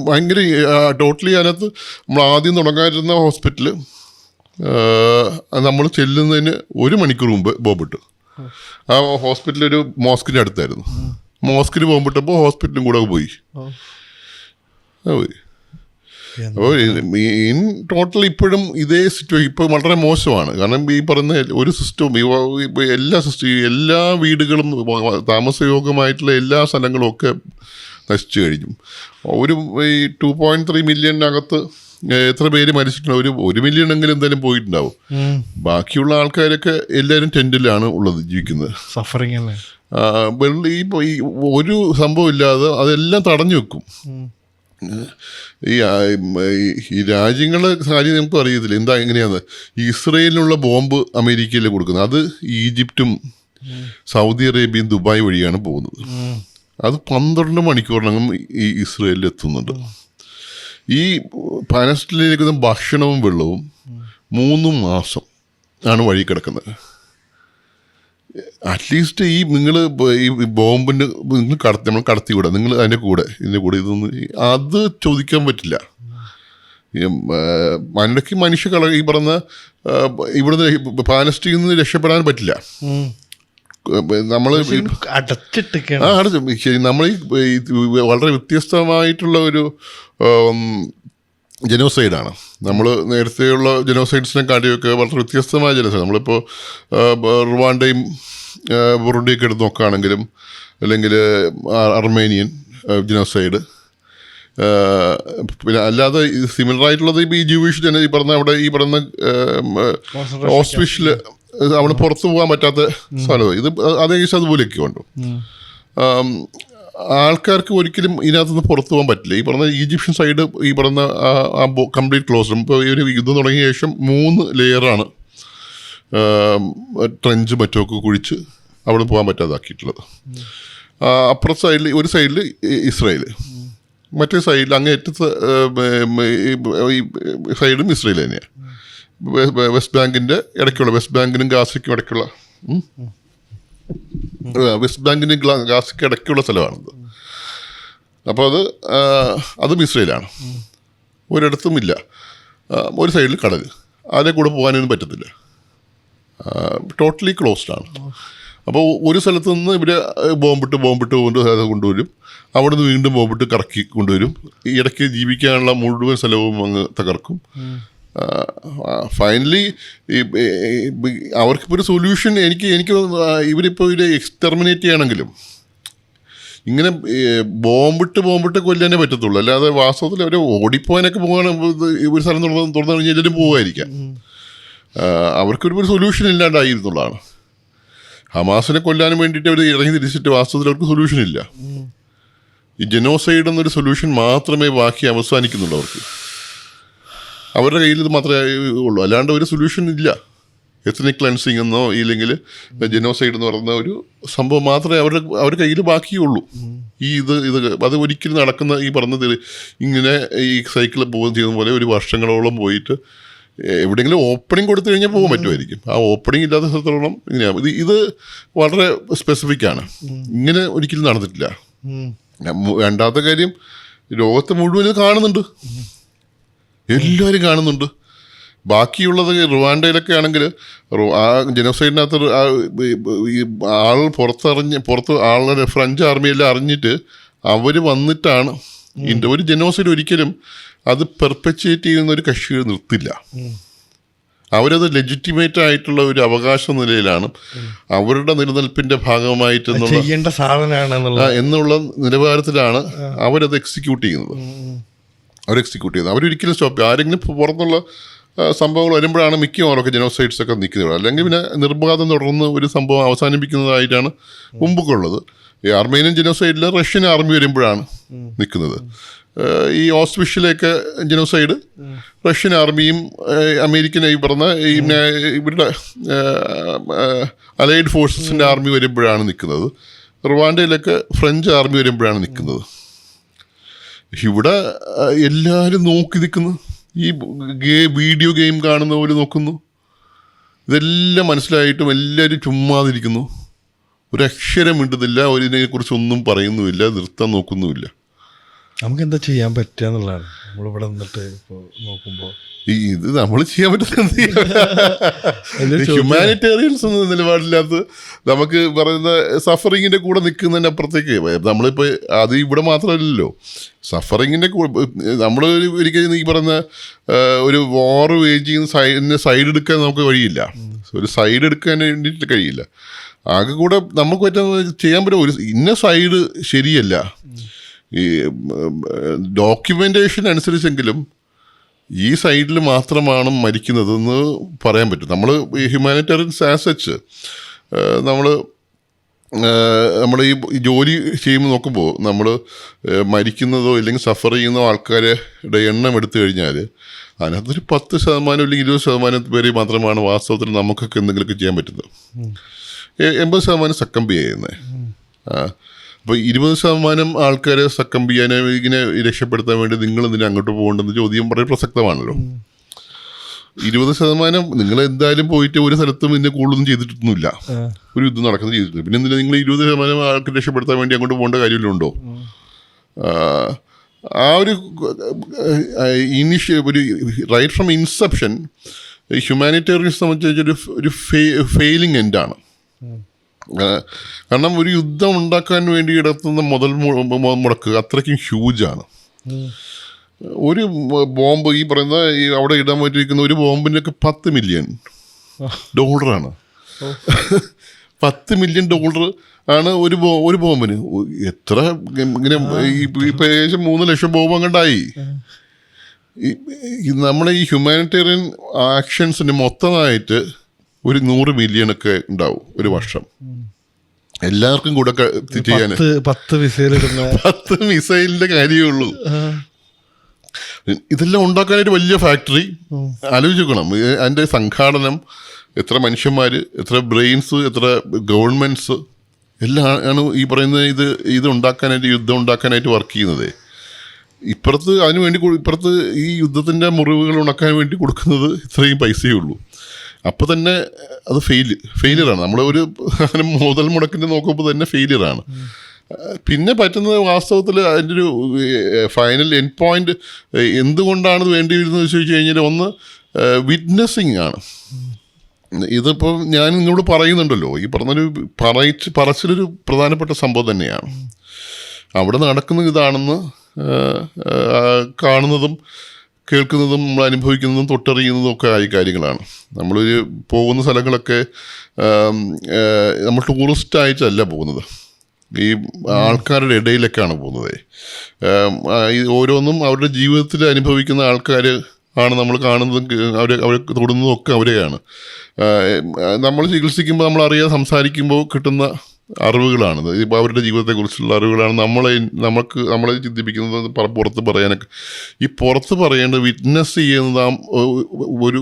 ഭയങ്കര ടോട്ടലി അതിനകത്ത് നമ്മൾ ആദ്യം തുടങ്ങാനിരുന്ന ഹോസ്പിറ്റൽ നമ്മൾ ചെല്ലുന്നതിന് 1 മണിക്കൂർ മുമ്പ് ബോംബിട്ടു. ആ ഹോസ്പിറ്റൽ ഒരു മോസ്കിൻ്റെ അടുത്തായിരുന്നു. മോസ്കിന് ബോംബിട്ടപ്പോൾ ഹോസ്പിറ്റലും കൂടെ പോയി. അപ്പോൾ ഇൻ ടോട്ടൽ ഇപ്പോഴും ഇതേ സിറ്റുവേഷൻ ഇപ്പോൾ വളരെ മോശമാണ്. കാരണം ഈ പറയുന്ന ഒരു സിസ്റ്റവും എല്ലാ വീടുകളും താമസയോഗ്യമായിട്ടുള്ള എല്ലാ സ്ഥലങ്ങളും ഒക്കെ നശിച്ചു കഴിഞ്ഞു. ഈ 2.3 മില്യണിനകത്ത് എത്ര പേര് മരിച്ചിട്ടുണ്ട്? 1 മില്യൺ എങ്കിലും എന്തായാലും പോയിട്ടുണ്ടാവും. ബാക്കിയുള്ള ആൾക്കാരൊക്കെ എല്ലാവരും ടെൻറ്റിലാണ് ഉള്ളത്, ജീവിക്കുന്നത്. സഫറിങ് അല്ലേ. ഈ ഒരു സംഭവം ഇല്ലാതെ അതെല്ലാം തടഞ്ഞു വെക്കും. ഈ രാജ്യങ്ങളുടെ കാര്യം നമുക്ക് അറിയത്തില്ല എന്താ എങ്ങനെയാന്ന്. ഇസ്രയേലിനുള്ള ബോംബ് അമേരിക്കയിൽ കൊടുക്കുന്നത്, അത് ഈജിപ്തും സൗദി അറേബ്യയും ദുബായ് വഴിയാണ് പോകുന്നത്. അത് 12 മണിക്കൂറിനകം ഈ ഇസ്രയേലിൽ എത്തുന്നുണ്ട്. ഈ പാലസ്തീനിലേക്ക് ഭക്ഷണവും വെള്ളവും 3 മാസം ആണ് വഴി കിടക്കുന്നത്. അറ്റ്ലീസ്റ്റ് നിങ്ങൾ ഈ ബോംബിൻ്റെ നിങ്ങൾ നമ്മൾ കടത്തിക്കൂടെ, നിങ്ങൾ ഇതിൻ്റെ കൂടെ ഇതൊന്നും അത് ചോദിക്കാൻ പറ്റില്ല. മനുഷ്യ ഈ പറഞ്ഞ ഇവിടുന്ന് പാലസ്തീനിൽ നിന്ന് രക്ഷപ്പെടാൻ പറ്റില്ല. നമ്മൾ ശരി, നമ്മൾ ഈ വളരെ വ്യത്യസ്തമായിട്ടുള്ള ഒരു ജനോസൈഡാണ്. നമ്മൾ നേരത്തെയുള്ള ജനോസൈഡ്സിനെ കാട്ടിയൊക്കെ വളരെ വ്യത്യസ്തമായ ജനോസൈഡ്. നമ്മളിപ്പോൾ റുവാണ്ടയും ബുറുണ്ടിയൊക്കെ എടുത്ത് നോക്കുകയാണെങ്കിലും, അല്ലെങ്കിൽ അർമേനിയൻ ജനോസൈഡ്, പിന്നെ അല്ലാതെ സിമിലറായിട്ടുള്ളത് ഇപ്പോൾ ഈ ജൂയിഷ് ഈ പറഞ്ഞ അവിടെ ഈ പറഞ്ഞ ഓസ്വിഷിൽ അവിടെ പുറത്തു പോകാൻ പറ്റാത്ത സ്ഥലം. ഇത് അതേകദേശം അതുപോലെയൊക്കെ ഉണ്ട്. ആൾക്കാർക്ക് ഒരിക്കലും ഇതിനകത്തുനിന്ന് പുറത്തു പോകാൻ പറ്റില്ല. ഈ പറഞ്ഞ ഈജിപ്ഷ്യൻ സൈഡ് ഈ പറഞ്ഞ കംപ്ലീറ്റ് ക്ലോസ്. ഇപ്പോൾ ഈ ഒരു യുദ്ധം തുടങ്ങിയ ശേഷം 3 ലെയറാണ് ട്രെഞ്ച് മറ്റൊക്കെ കുഴിച്ച് അവിടെ പോകാൻ പറ്റാതാക്കിയിട്ടുള്ളത്. അപ്പുറത്തെ സൈഡിൽ ഒരു സൈഡിൽ ഇസ്രായേൽ, മറ്റേ സൈഡിൽ അങ്ങേറ്റത്തെ ഈ സൈഡും ഇസ്രായേൽ തന്നെയാണ്. വെസ്റ്റ് ബാങ്കിൻ്റെ ഇടയ്ക്കുള്ള, വെസ്റ്റ് ബാങ്കിനും ഗാസയ്ക്കും ഇടയ്ക്കുള്ള, വെസ്റ്റ് ബാങ്കിനും ഗാസയ്ക്കും ഇടയ്ക്കുള്ള സ്ഥലമാണത്. അപ്പോൾ അതും ഇസ്രായേലാണ്. ഒരിടത്തും ഇല്ല. ഒരു സൈഡിൽ കടൽ, അതിനെ കൂടെ പോകാനൊന്നും പറ്റത്തില്ല. ടോട്ടലി ക്ലോസ്ഡ് ആണ്. അപ്പോൾ ഒരു സ്ഥലത്ത് നിന്ന് ഇവർ ബോംബിട്ട് കൊണ്ടുവരും, അവിടെ നിന്ന് വീണ്ടും ബോംബിട്ട് കറക്കി കൊണ്ടുവരും. ഈ ഇടയ്ക്ക് ജീവിക്കാനുള്ള മുഴുവൻ സ്ഥലവും അങ്ങ് തകർക്കും. ഫൈനലി അവർക്കിപ്പോൾ ഒരു സൊല്യൂഷൻ എനിക്ക് ഇവരിപ്പോൾ ഒരു എക്സ്റ്റർമിനേറ്റ് ചെയ്യണമെങ്കിലും ഇങ്ങനെ ബോംബിട്ട് കൊല്ലാനേ പറ്റത്തുള്ളൂ. അല്ലാതെ വാസ്തവത്തിൽ അവർ ഓടിപ്പോകാനൊക്കെ പോകുകയാണെങ്കിൽ ഒരു സ്ഥലം തുറന്നു കഴിഞ്ഞാൽ എല്ലാവരും പോകുമായിരിക്കാം. അവർക്കൊരു സൊല്യൂഷൻ ഇല്ലാണ്ടായിരുന്നുള്ളതാണ്. ഹമാസിനെ കൊല്ലാനും വേണ്ടിയിട്ട് അവർ ഇറങ്ങി തിരിച്ചിട്ട് വാസ്തവത്തിൽ അവർക്ക് സൊല്യൂഷൻ ഇല്ല. ഈ ജനോസൈഡ് എന്നൊരു സൊല്യൂഷൻ മാത്രമേ ബാക്കി അവസാനിക്കുന്നുള്ളൂ അവർക്ക്. അവരുടെ കയ്യിൽ ഇത് മാത്രമേ ഉള്ളൂ, അല്ലാണ്ട് ഒരു സൊല്യൂഷൻ ഇല്ല. എത്നിക് ക്ലെൻസിങ് എന്നോ ഇല്ലെങ്കിൽ ജനോസൈഡ് എന്ന് പറയുന്ന ഒരു സംഭവം മാത്രമേ അവരുടെ കയ്യിൽ ബാക്കിയുള്ളൂ. ഇത് അത് ഒരിക്കലും നടക്കുന്ന ഈ പറഞ്ഞത് ഇങ്ങനെ ഈ സൈക്കിളിൽ ചെയ്യുന്ന പോലെ ഒരു വർഷങ്ങളോളം പോയിട്ട് എവിടെയെങ്കിലും ഓപ്പണിംഗ് കൊടുത്തു കഴിഞ്ഞാൽ പോകാൻ പറ്റുമായിരിക്കും. ആ ഓപ്പണിംഗ് ഇല്ലാത്ത സ്ഥലത്തോളം ഇങ്ങനെയാണ്. ഇത് വളരെ സ്പെസിഫിക് ആണ്. ഇങ്ങനെ ഒരിക്കലും നടന്നിട്ടില്ല. രണ്ടാമത്തെ കാര്യം, ലോകത്ത് മുഴുവൻ ഇത് കാണുന്നുണ്ട്, എല്ലാവരും കാണുന്നുണ്ട്. ബാക്കിയുള്ളത് റുവാണ്ടയിലൊക്കെ ആണെങ്കിൽ ആ ജനോസൈഡിനകത്ത് ആൾ പുറത്ത് ആളുടെ ഫ്രഞ്ച് ആർമിയെല്ലാം അറിഞ്ഞിട്ട് അവർ വന്നിട്ടാണ്. ഒരു ജനോസൈഡ് ഒരിക്കലും അത് പെർപെച്വേറ്റ് ചെയ്യുന്ന ഒരു കക്ഷികൾ നിർത്തില്ല. അവരത് ലെജിറ്റിമേറ്റ് ആയിട്ടുള്ള ഒരു അവകാശ നിലയിലാണ്, അവരുടെ നിലനിൽപ്പിന്റെ ഭാഗമായിട്ട് ചെയ്യേണ്ട സാധനമാണ് എന്നുള്ള നിലവാരത്തിലാണ് അവരത് എക്സിക്യൂട്ട് ചെയ്യുന്നത്. അവരൊരിക്കലും സ്റ്റോപ്പ് ചെയ്യും. ആരെങ്കിലും പുറത്തുള്ള സംഭവങ്ങൾ വരുമ്പോഴാണ് മിക്കവാറൊക്കെ ജനോസൈഡ്സ് ഒക്കെ നിൽക്കുന്നത്. അല്ലെങ്കിൽ പിന്നെ നിർബാധം തുടർന്ന് ഒരു സംഭവം അവസാനിപ്പിക്കുന്നതായിട്ടാണ് മുമ്പൊക്കെ ഉള്ളത്. ഈ അർമേനിയൻ ജനോസൈഡിൽ റഷ്യൻ ആർമി വരുമ്പോഴാണ് നിൽക്കുന്നത്. ഈ ഓസ്വിഷിലേക്ക് ജനോസൈഡ് റഷ്യൻ ആർമിയും അമേരിക്കൻ ഈ പറഞ്ഞ ഇവരുടെ അലൈഡ് ഫോഴ്സസിൻ്റെ ആർമി വരുമ്പോഴാണ് നിൽക്കുന്നത്. റുവാണ്ടയിലൊക്കെ ഫ്രഞ്ച് ആർമി വരുമ്പോഴാണ് നിൽക്കുന്നത്. ഇവിടെ എല്ലാവരും നോക്കി നിൽക്കുന്നു, ഈ വീഡിയോ ഗെയിം കാണുന്ന പോലെ നോക്കുന്നു. ഇതെല്ലാം മനസ്സിലായിട്ടും എല്ലാവരും ചുമ്മാതിരിക്കുന്നു, ഒരക്ഷരം മിണ്ടുന്നില്ല, ഇതിനെക്കുറിച്ചൊന്നും പറയുന്നുമില്ല, നിർത്താൻ നോക്കുന്നുമില്ല. നമുക്ക് എന്താ ചെയ്യാൻ പറ്റുക എന്നുള്ളതാണ് നമ്മളിവിടെ നിന്നിട്ട് ഇപ്പോൾ നോക്കുമ്പോൾ. ഇത് നമ്മൾ ചെയ്യാൻ പറ്റുന്ന ഹ്യൂമാനിറ്റേറിയൻസ് എന്ന നിലപാടില്ലാത്ത നമുക്ക് പറയുന്ന സഫറിങ്ങിൻ്റെ കൂടെ നിൽക്കുന്നതിന് അപ്പുറത്തേക്ക് നമ്മളിപ്പോൾ അത് ഇവിടെ മാത്രമല്ലല്ലോ. സഫറിങ്ങിൻ്റെ നമ്മൾ ഒരിക്കലും ഈ പറയുന്ന ഒരു വാർ വേജ് ചെയ്യുന്ന സൈഡ് എടുക്കാൻ നമുക്ക് കഴിയില്ല. ഒരു സൈഡ് എടുക്കാൻ വേണ്ടിയിട്ട് കഴിയില്ല. ആകെ കൂടെ നമുക്ക് പറ്റുന്ന ചെയ്യാൻ പറ്റും ഒരു ഇന്ന സൈഡ് ശരിയല്ല. ഈ ഡോക്യുമെൻറ്റേഷൻ അനുസരിച്ചെങ്കിലും ഈ സൈഡിൽ മാത്രമാണ് പറയാൻ പറ്റും. നമ്മൾ ഈ ഹ്യൂമാനിറ്റേറിയൻസ് ആസച്ച് നമ്മൾ ഈ ജോലി ചെയ്യുമ്പോൾ നോക്കുമ്പോൾ നമ്മൾ മരിക്കുന്നതോ ഇല്ലെങ്കിൽ സഫർ ചെയ്യുന്നതോ ആൾക്കാരുടെ എണ്ണം എടുത്തു കഴിഞ്ഞാൽ അതിനകത്തൊരു 10% അല്ലെങ്കിൽ 20% പേര് മാത്രമാണ് വാസ്തവത്തിൽ നമുക്കൊക്കെ എന്തെങ്കിലുമൊക്കെ ചെയ്യാൻ പറ്റുന്നത്. 80% സക്കംബ് ചെയ്യുന്നത്. അപ്പോൾ 20% ആൾക്കാരെ സക്കംബ് ചെയ്യാൻ ഇങ്ങനെ രക്ഷപ്പെടുത്താൻ വേണ്ടി നിങ്ങൾ ഇതിനെ അങ്ങോട്ട് പോകേണ്ടെന്ന് ചോദ്യം വളരെ പ്രസക്തമാണല്ലോ. 20% നിങ്ങൾ എന്തായാലും പോയിട്ട് ഒരു സ്ഥലത്തും ഇതിനെ കൂടുതലൊന്നും ചെയ്തിട്ടൊന്നുമില്ല, ഒരു യുദ്ധം നടക്കുന്നത് ചെയ്തിട്ടില്ല. പിന്നെ എന്തിനാ നിങ്ങൾ 20% ആൾക്ക് രക്ഷപ്പെടുത്താൻ വേണ്ടി അങ്ങോട്ട് പോകേണ്ട കാര്യമില്ലുണ്ടോ? ആ ഒരു ഒരു റൈറ്റ് ഫ്രം ഇൻസെപ്ഷൻ ഹ്യൂമാനിറ്റേറിയൻസ് സംബന്ധിച്ചൊരു ഒരു ഫെയിലിംഗ് എൻഡാണ്. കാരണം ഒരു യുദ്ധം ഉണ്ടാക്കാൻ വേണ്ടി ഇടത്തുന്ന മുടക്ക് അത്രയ്ക്കും ഹ്യൂജാണ്. ഒരു ബോംബ് ഈ പറയുന്ന അവിടെ ഇടാൻ പറ്റിയിരിക്കുന്ന ഒരു ബോംബിനൊക്കെ $10 മില്യൺ. 10 മില്യൺ ആണ് ഒരു ബോംബിന്. എത്ര ഇങ്ങനെ ഇപ്പം ഏകദേശം 3 ലക്ഷം ബോംബ് അങ്ങോട്ടായി. നമ്മളെ ഈ ഹ്യൂമാനിറ്റേറിയൻ ആക്ഷൻസിന് മൊത്തമായിട്ട് ഒരു 100 മില്യണൊക്കെ ഉണ്ടാവും ഒരു വർഷം. എല്ലാവർക്കും കൂടെ ചെയ്യാൻ 10 മിസൈലിന്റെ കാര്യമേ ഉള്ളൂ. ഇതെല്ലാം ഉണ്ടാക്കാനായിട്ട് വലിയ ഫാക്ടറി ആലോചിക്കണം. അതിൻ്റെ സംഘാടനം, എത്ര മനുഷ്യന്മാർ, എത്ര ബ്രെയിൻസ്, എത്ര ഗവൺമെൻറ്റ്സ് എല്ലാം ആണ് ഈ പറയുന്ന ഇത് ഉണ്ടാക്കാനായിട്ട്, യുദ്ധം ഉണ്ടാക്കാനായിട്ട് വർക്ക് ചെയ്യുന്നത്. ഇപ്പുറത്ത് അതിന് വേണ്ടി ഇപ്പുറത്ത് ഈ യുദ്ധത്തിൻ്റെ മുറിവുകൾ ഉണക്കാൻ വേണ്ടി കൊടുക്കുന്നത് ഇത്രയും പൈസയേ ഉള്ളൂ. അപ്പോൾ തന്നെ അത് ഫെയിലിയറാണ്. നമ്മൾ ഒരു അങ്ങനെ മുതൽ മുടക്കിൻ്റെ നോക്കുമ്പോൾ തന്നെ ഫെയിലിയറാണ്. പിന്നെ പറ്റുന്നത് വാസ്തവത്തിൽ അതിൻ്റെ ഒരു ഫൈനൽ എൻഡ് പോയിന്റ് എന്തുകൊണ്ടാണ് ഇത് വേണ്ടി വരുന്നത് ചോദിച്ചു കഴിഞ്ഞാൽ, ഒന്ന് വിറ്റ്നസ്സിങ് ആണ്. ഇതിപ്പോൾ ഞാൻ നിങ്ങളോട് പറയുന്നുണ്ടല്ലോ, ഈ പറഞ്ഞൊരു പറച്ചിലൊരു പ്രധാനപ്പെട്ട സംഭവം തന്നെയാണ്. അവിടെ നടക്കുന്ന ഇതാണെന്ന് കാണുന്നതും കേൾക്കുന്നതും നമ്മൾ അനുഭവിക്കുന്നതും തൊട്ടറിയുന്നതും ഒക്കെ ആയ കാര്യങ്ങളാണ്. നമ്മളൊരു പോകുന്ന സ്ഥലങ്ങളൊക്കെ നമ്മൾ ടൂറിസ്റ്റായിട്ടല്ല പോകുന്നത്, ഈ ആൾക്കാരുടെ ഇടയിലൊക്കെയാണ് പോകുന്നത്. ഈ ഓരോന്നും അവരുടെ ജീവിതത്തിൽ അനുഭവിക്കുന്ന ആൾക്കാർ ആണ് നമ്മൾ കാണുന്നതും അവരെ തൊടുന്നതും ഒക്കെ അവരെയാണ്. നമ്മൾ ചികിത്സിക്കുമ്പോൾ നമ്മളറിയാതെ സംസാരിക്കുമ്പോൾ കിട്ടുന്ന അറിവുകളാണ്, ഇപ്പോൾ അവരുടെ ജീവിതത്തെക്കുറിച്ചുള്ള അറിവുകളാണ് നമ്മളെ ചിന്തിപ്പിക്കുന്നത് പുറത്ത് പറയാനൊക്കെ. ഈ പുറത്ത് പറയേണ്ടത്, വിറ്റ്നസ് ചെയ്യുന്നത്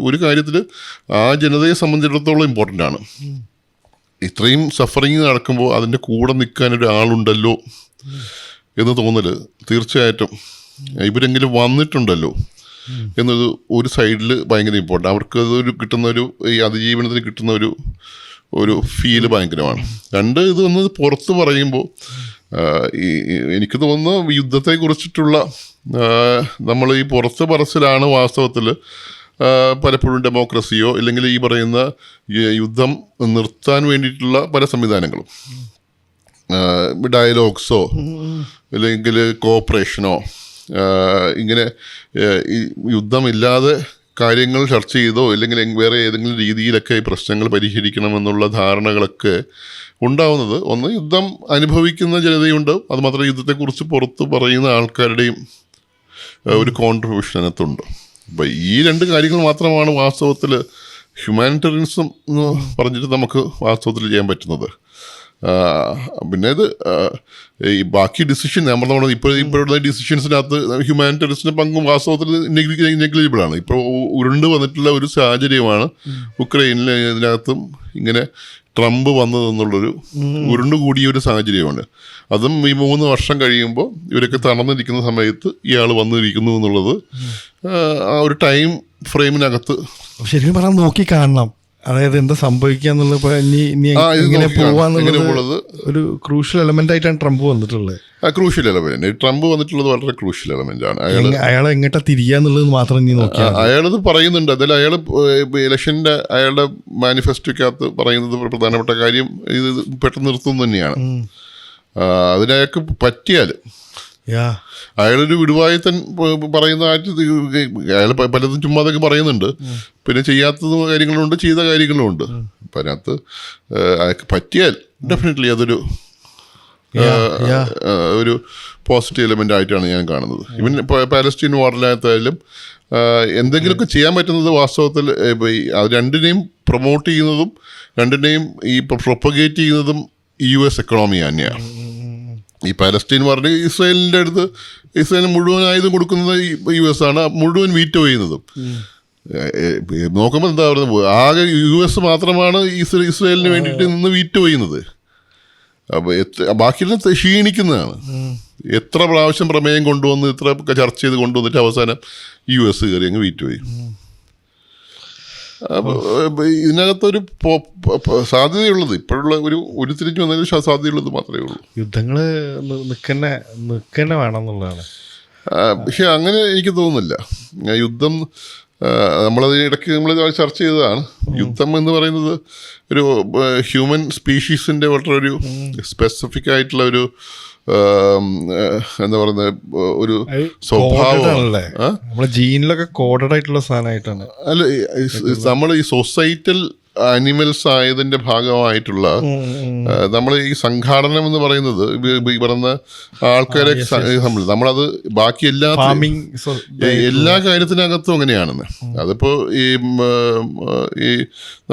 ഒരു കാര്യത്തിൽ ആ ജനതയെ സംബന്ധിച്ചിടത്തോളം ഇമ്പോർട്ടൻ്റ് ആണ്. ഇത്രയും സഫറിങ് നടക്കുമ്പോൾ അതിൻ്റെ കൂടെ നിൽക്കാനൊരാളുണ്ടല്ലോ എന്ന് തോന്നൽ തീർച്ചയായിട്ടും ഇവരെങ്കിലും വന്നിട്ടുണ്ടല്ലോ എന്നത് ഒരു സൈഡിൽ ഭയങ്കര ഇമ്പോർട്ടൻ്റ്. അവർക്ക് അതൊരു ഈ അതിജീവനത്തിന് കിട്ടുന്ന ഒരു ഫീല് ഭയങ്കരമാണ്. രണ്ട്, ഇത് വന്നത് പുറത്ത് പറയുമ്പോൾ എനിക്ക് തോന്നുന്നു യുദ്ധത്തെക്കുറിച്ചിട്ടുള്ള നമ്മൾ ഈ പുറത്ത് പറച്ചിലാണ് വാസ്തവത്തിൽ പലപ്പോഴും ഡെമോക്രസിയോ അല്ലെങ്കിൽ ഈ പറയുന്ന യുദ്ധം നിർത്താൻ വേണ്ടിയിട്ടുള്ള പല സംവിധാനങ്ങളും, ഡയലോഗ്സോ അല്ലെങ്കിൽ കോഓപ്പറേഷനോ, ഇങ്ങനെ ഈ യുദ്ധമില്ലാതെ കാര്യങ്ങൾ ചർച്ച ചെയ്തോ അല്ലെങ്കിൽ വേറെ ഏതെങ്കിലും രീതിയിലൊക്കെ ഈ പ്രശ്നങ്ങൾ പരിഹരിക്കണമെന്നുള്ള ധാരണകളൊക്കെ ഉണ്ടാവുന്നത്, ഒന്ന് യുദ്ധം അനുഭവിക്കുന്ന ജനതയുണ്ട്, അതുമാത്രമല്ല യുദ്ധത്തെക്കുറിച്ച് പുറത്ത് പറയുന്ന ആൾക്കാരുടെയും ഒരു കോൺട്രിബ്യൂഷൻ അതിനകത്തുണ്ട്. അപ്പം ഈ രണ്ട് കാര്യങ്ങൾ മാത്രമാണ് വാസ്തവത്തിൽ ഹ്യൂമാനിറ്റേറിയനിസം എന്ന് പറഞ്ഞിട്ട് നമുക്ക് വാസ്തവത്തിൽ ചെയ്യാൻ പറ്റുന്നത്. പിന്നെ ഇത് ഈ ബാക്കി ഡിസിഷൻ നമ്മൾ ഇപ്പോഴുള്ള ഡിസിഷൻസിനകത്ത് ഹ്യൂമാനിറ്റേറിയൻസിൻ്റെ പങ്കും വാസ്തവത്തിൽ നെഗ്ലിജിബിളാണ്. ഇപ്പോൾ ഉരുണ്ട് വന്നിട്ടുള്ള ഒരു സാഹചര്യമാണ് ഉക്രൈനിൽ. ഇതിനകത്തും ഇങ്ങനെ ട്രംപ് വന്നതെന്നുള്ളൊരു ഉരുണ്ടുകൂടിയ ഒരു സാഹചര്യമാണ്. അതും ഈ 3 വർഷം കഴിയുമ്പോൾ ഇവരൊക്കെ തളർന്നിരിക്കുന്ന സമയത്ത് ഇയാൾ വന്നിരിക്കുന്നു എന്നുള്ളത് ആ ഒരു ടൈം ഫ്രെയിമിനകത്ത് ശരിക്കും പറഞ്ഞാൽ നോക്കി കാണണം. അതായത് എന്താ സംഭവിക്കുക എന്നുള്ളത്, ഇങ്ങനെ പോവാന്നുള്ളത് ഒരു ക്രൂഷ്യൽ എലമെന്റ് ആയിട്ടാണ് ട്രംപ് വന്നിട്ടുള്ളത്. ക്രൂഷ്യൽ എലമെന്റ് ട്രംപ് വന്നിട്ടുള്ളത് വളരെ ക്രൂഷ്യൽ എലമെന്റ് ആണ്. അയാൾ എങ്ങോട്ടാ തിരിയാന്നുള്ളത് മാത്രം ഇനി നോക്കിയാൽ അയാളത് പറയുന്നുണ്ട്. അതിൽ അയാൾ ഇലക്ഷന്റെ അയാളുടെ മാനിഫെസ്റ്റോക്കകത്ത് പറയുന്നത് പ്രധാനപ്പെട്ട കാര്യം ഇത് പെട്ടെന്ന് നിർത്തും തന്നെയാണ്. അതിനയാൾക്ക് പറ്റിയാൽ അയാളൊരു വിടുവായത്തൻ പറയുന്ന അയാൾ പലതും ചുമ്മാതൊക്കെ പറയുന്നുണ്ട്, പിന്നെ ചെയ്യാത്ത കാര്യങ്ങളുണ്ട്, ചെയ്ത കാര്യങ്ങളുമുണ്ട്. അപ്പം അതിനകത്ത് അയാൾക്ക് പറ്റിയാൽ ഡെഫിനറ്റ്ലി അതൊരു ഒരു പോസിറ്റീവ് എലമെൻ്റ് ആയിട്ടാണ് ഞാൻ കാണുന്നത്. ഇവൻ പാലസ്റ്റീൻ വാറിനകത്തായാലും എന്തെങ്കിലുമൊക്കെ ചെയ്യാൻ പറ്റുന്നത് വാസ്തവത്തിൽ അത് രണ്ടിനെയും പ്രൊമോട്ട് ചെയ്യുന്നതും രണ്ടിനെയും ഈ പ്രൊപ്പഗേറ്റ് ചെയ്യുന്നതും US എക്കണോമി തന്നെയാണ്. ഈ പാലസ്റ്റീൻ വാറിന് ഇസ്രായേലിൻ്റെ അടുത്ത് ഇസ്രായേലിന് മുഴുവൻ ആയുധം കൊടുക്കുന്നത് US ആണ്, മുഴുവൻ വീറ്റോ ചെയ്യുന്നതും. നോക്കുമ്പോൾ എന്താ പറയുന്നത്, ആകെ US മാത്രമാണ് ഇസ്രായേലിന് വേണ്ടിയിട്ട് നിന്ന് വീറ്റോ ചെയ്യുന്നത്. അപ്പോൾ ബാക്കിയെല്ലാം ക്ഷീണിക്കുന്നതാണ്. എത്ര പ്രാവശ്യം പ്രമേയം കൊണ്ടുവന്ന് ഇത്ര ചർച്ച ചെയ്ത് കൊണ്ടുവന്നിട്ട് അവസാനം US കയറി അങ്ങ് വീറ്റോ ചെയ്യും. ഇതിനകത്തൊരു സാധ്യതയുള്ളത് ഇപ്പോഴുള്ള ഒരു തിരിഞ്ഞു വന്നതിന് സാധ്യതയുള്ളത് മാത്രമേ ഉള്ളൂ. യുദ്ധങ്ങൾ നിൽക്കന്നെ വേണമെന്നുള്ളതാണ്. പക്ഷെ അങ്ങനെ എനിക്ക് തോന്നുന്നില്ല. യുദ്ധം നമ്മളത് ഇടയ്ക്ക് നമ്മൾ ചർച്ച ചെയ്തതാണ്. യുദ്ധം എന്ന് പറയുന്നത് ഒരു ഹ്യൂമൻ സ്പീഷീസിൻ്റെ വളരെ ഒരു സ്പെസിഫിക് ആയിട്ടുള്ള ഒരു എന്താ പറയുന്നത് ഒരു സ്വഭാവമാണ്. നമ്മുടെ ജീനിലൊക്കെ കോഡഡ് ആയിട്ടുള്ള സാധനമായിട്ടാണ്. അല്ല, നമ്മൾ ഈ സൊസൈറ്റൽ അനിമൽസ് ആയതിന്റെ ഭാഗമായിട്ടുള്ള നമ്മൾ ഈ സംഘാടനം എന്ന് പറയുന്നത് ഈ പറയുന്ന ആൾക്കാരെ നമ്മളത് ബാക്കി എല്ലാ കാര്യത്തിനകത്തും അങ്ങനെയാണെന്ന്. അതിപ്പോ ഈ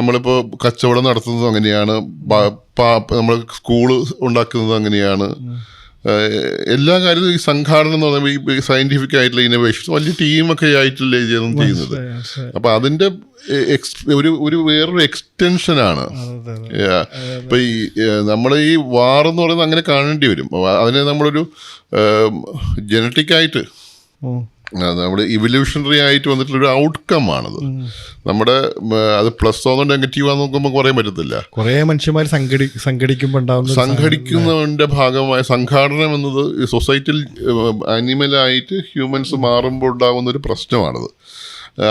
നമ്മളിപ്പോ കച്ചവടം നടത്തുന്നതും അങ്ങനെയാണ്, നമ്മൾ സ്കൂള് ഉണ്ടാക്കുന്നതും അങ്ങനെയാണ്, എല്ലാ കാര്യത്തിലും ഈ സംഘാടനം എന്ന് പറയുമ്പോൾ ഈ സയന്റിഫിക് ആയിട്ടുള്ള ഇന്നോവേഷൻസ് വലിയ ടീമൊക്കെ ആയിട്ടല്ലേ ചെയ്യുന്നത്. അപ്പം അതിൻ്റെ ഒരു വേറൊരു എക്സ്റ്റൻഷനാണ്. ഇപ്പം ഈ നമ്മൾ ഈ വാർ എന്ന് പറയുന്നത് അങ്ങനെ കാണേണ്ടി വരും. അതിനെ നമ്മളൊരു ജനറ്റിക്കായിട്ട് നമ്മുടെ ഇവല്യൂഷണറി ആയിട്ട് വന്നിട്ടുള്ളൊരു ഔട്ട്കം ആണത്. നമ്മുടെ അത് പ്ലസ് ആണോ നെഗറ്റീവാന്ന് നോക്കുമ്പോൾ പറയാൻ പറ്റത്തില്ല. കുറേ മനുഷ്യന്മാർ സംഘടിക്കുന്നതിൻ്റെ ഭാഗമായ സംഘാടനം എന്നത് സൊസൈറ്റിയിൽ ആനിമലായിട്ട് ഹ്യൂമൻസ് മാറുമ്പോൾ ഉണ്ടാകുന്ന ഒരു പ്രശ്നമാണത്.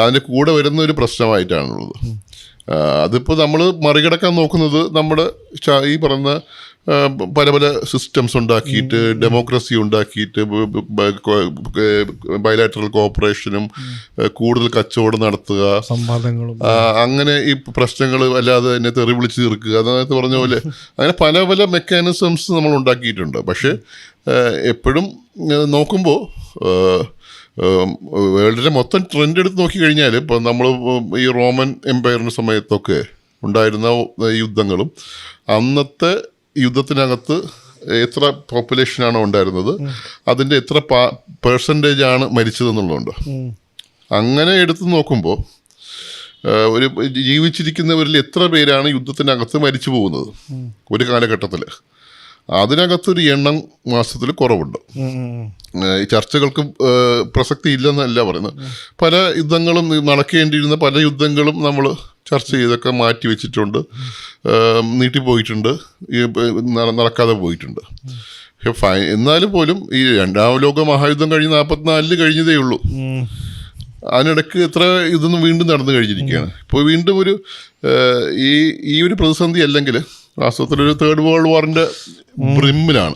അതിൻ്റെ കൂടെ വരുന്ന ഒരു പ്രശ്നമായിട്ടാണുള്ളത്. അതിപ്പോൾ നമ്മൾ മറികടക്കാൻ നോക്കുന്നത് നമ്മുടെ ഈ പറഞ്ഞ പല പല സിസ്റ്റംസ് ഉണ്ടാക്കിയിട്ട് ഡെമോക്രസി ഉണ്ടാക്കിയിട്ട് ബയലാറ്ററൽ കോപ്പറേഷനും കൂടുതൽ കച്ചവടം നടത്തുക, സംവാദങ്ങളും, അങ്ങനെ ഈ പ്രശ്നങ്ങൾ അല്ലാതെ എന്നെ തെറി വിളിച്ച് തീർക്കുക, അതിനകത്ത് പറഞ്ഞ പോലെ അങ്ങനെ പല പല മെക്കാനിസംസ് നമ്മൾ ഉണ്ടാക്കിയിട്ടുണ്ട്. പക്ഷെ എപ്പോഴും നോക്കുമ്പോൾ വേൾഡിലെ മൊത്തം ട്രെൻഡ് എടുത്ത് നോക്കിക്കഴിഞ്ഞാൽ ഇപ്പോൾ നമ്മൾ ഈ റോമൻ എംപയറിൻ്റെ സമയത്തൊക്കെ ഉണ്ടായിരുന്ന യുദ്ധങ്ങളും അന്നത്തെ യുദ്ധത്തിനകത്ത് എത്ര പോപ്പുലേഷനാണോ ഉണ്ടായിരുന്നത് അതിൻ്റെ എത്ര പെർസെൻറ്റേജാണ് മരിച്ചതെന്നുള്ളതുണ്ട്. അങ്ങനെ എടുത്ത് നോക്കുമ്പോൾ ഒരു ജീവിച്ചിരിക്കുന്നവരിൽ എത്ര പേരാണ് യുദ്ധത്തിനകത്ത് മരിച്ചു പോകുന്നത് ഒരു കാലഘട്ടത്തിൽ, അതിനകത്തൊരു എണ്ണം മാസത്തിൽ കുറവുണ്ട്. ഈ ചർച്ചകൾക്ക് പ്രസക്തി ഇല്ലെന്നല്ല പറയുന്നത്. പല യുദ്ധങ്ങളും നടക്കേണ്ടിയിരുന്ന പല യുദ്ധങ്ങളും നമ്മൾ ചർച്ച ചെയ്തൊക്കെ മാറ്റി വെച്ചിട്ടുണ്ട്, നീട്ടിപ്പോയിട്ടുണ്ട്, നടക്കാതെ പോയിട്ടുണ്ട്. എന്നാലും പോലും ഈ രണ്ടാം ലോക മഹായുദ്ധം കഴിഞ്ഞ് 44 കഴിഞ്ഞതേ ഉള്ളൂ. അതിനിടയ്ക്ക് എത്ര ഇതൊന്നും വീണ്ടും നടന്നു കഴിഞ്ഞിരിക്കുകയാണ്. ഇപ്പോൾ വീണ്ടും ഒരു ഈ ഒരു പ്രതിസന്ധി അല്ലെങ്കിൽ വാസ്തവത്തിൽ ഒരു തേർഡ് വേൾഡ് വാറിൻ്റെ ബ്രിമ്മിലാണ്.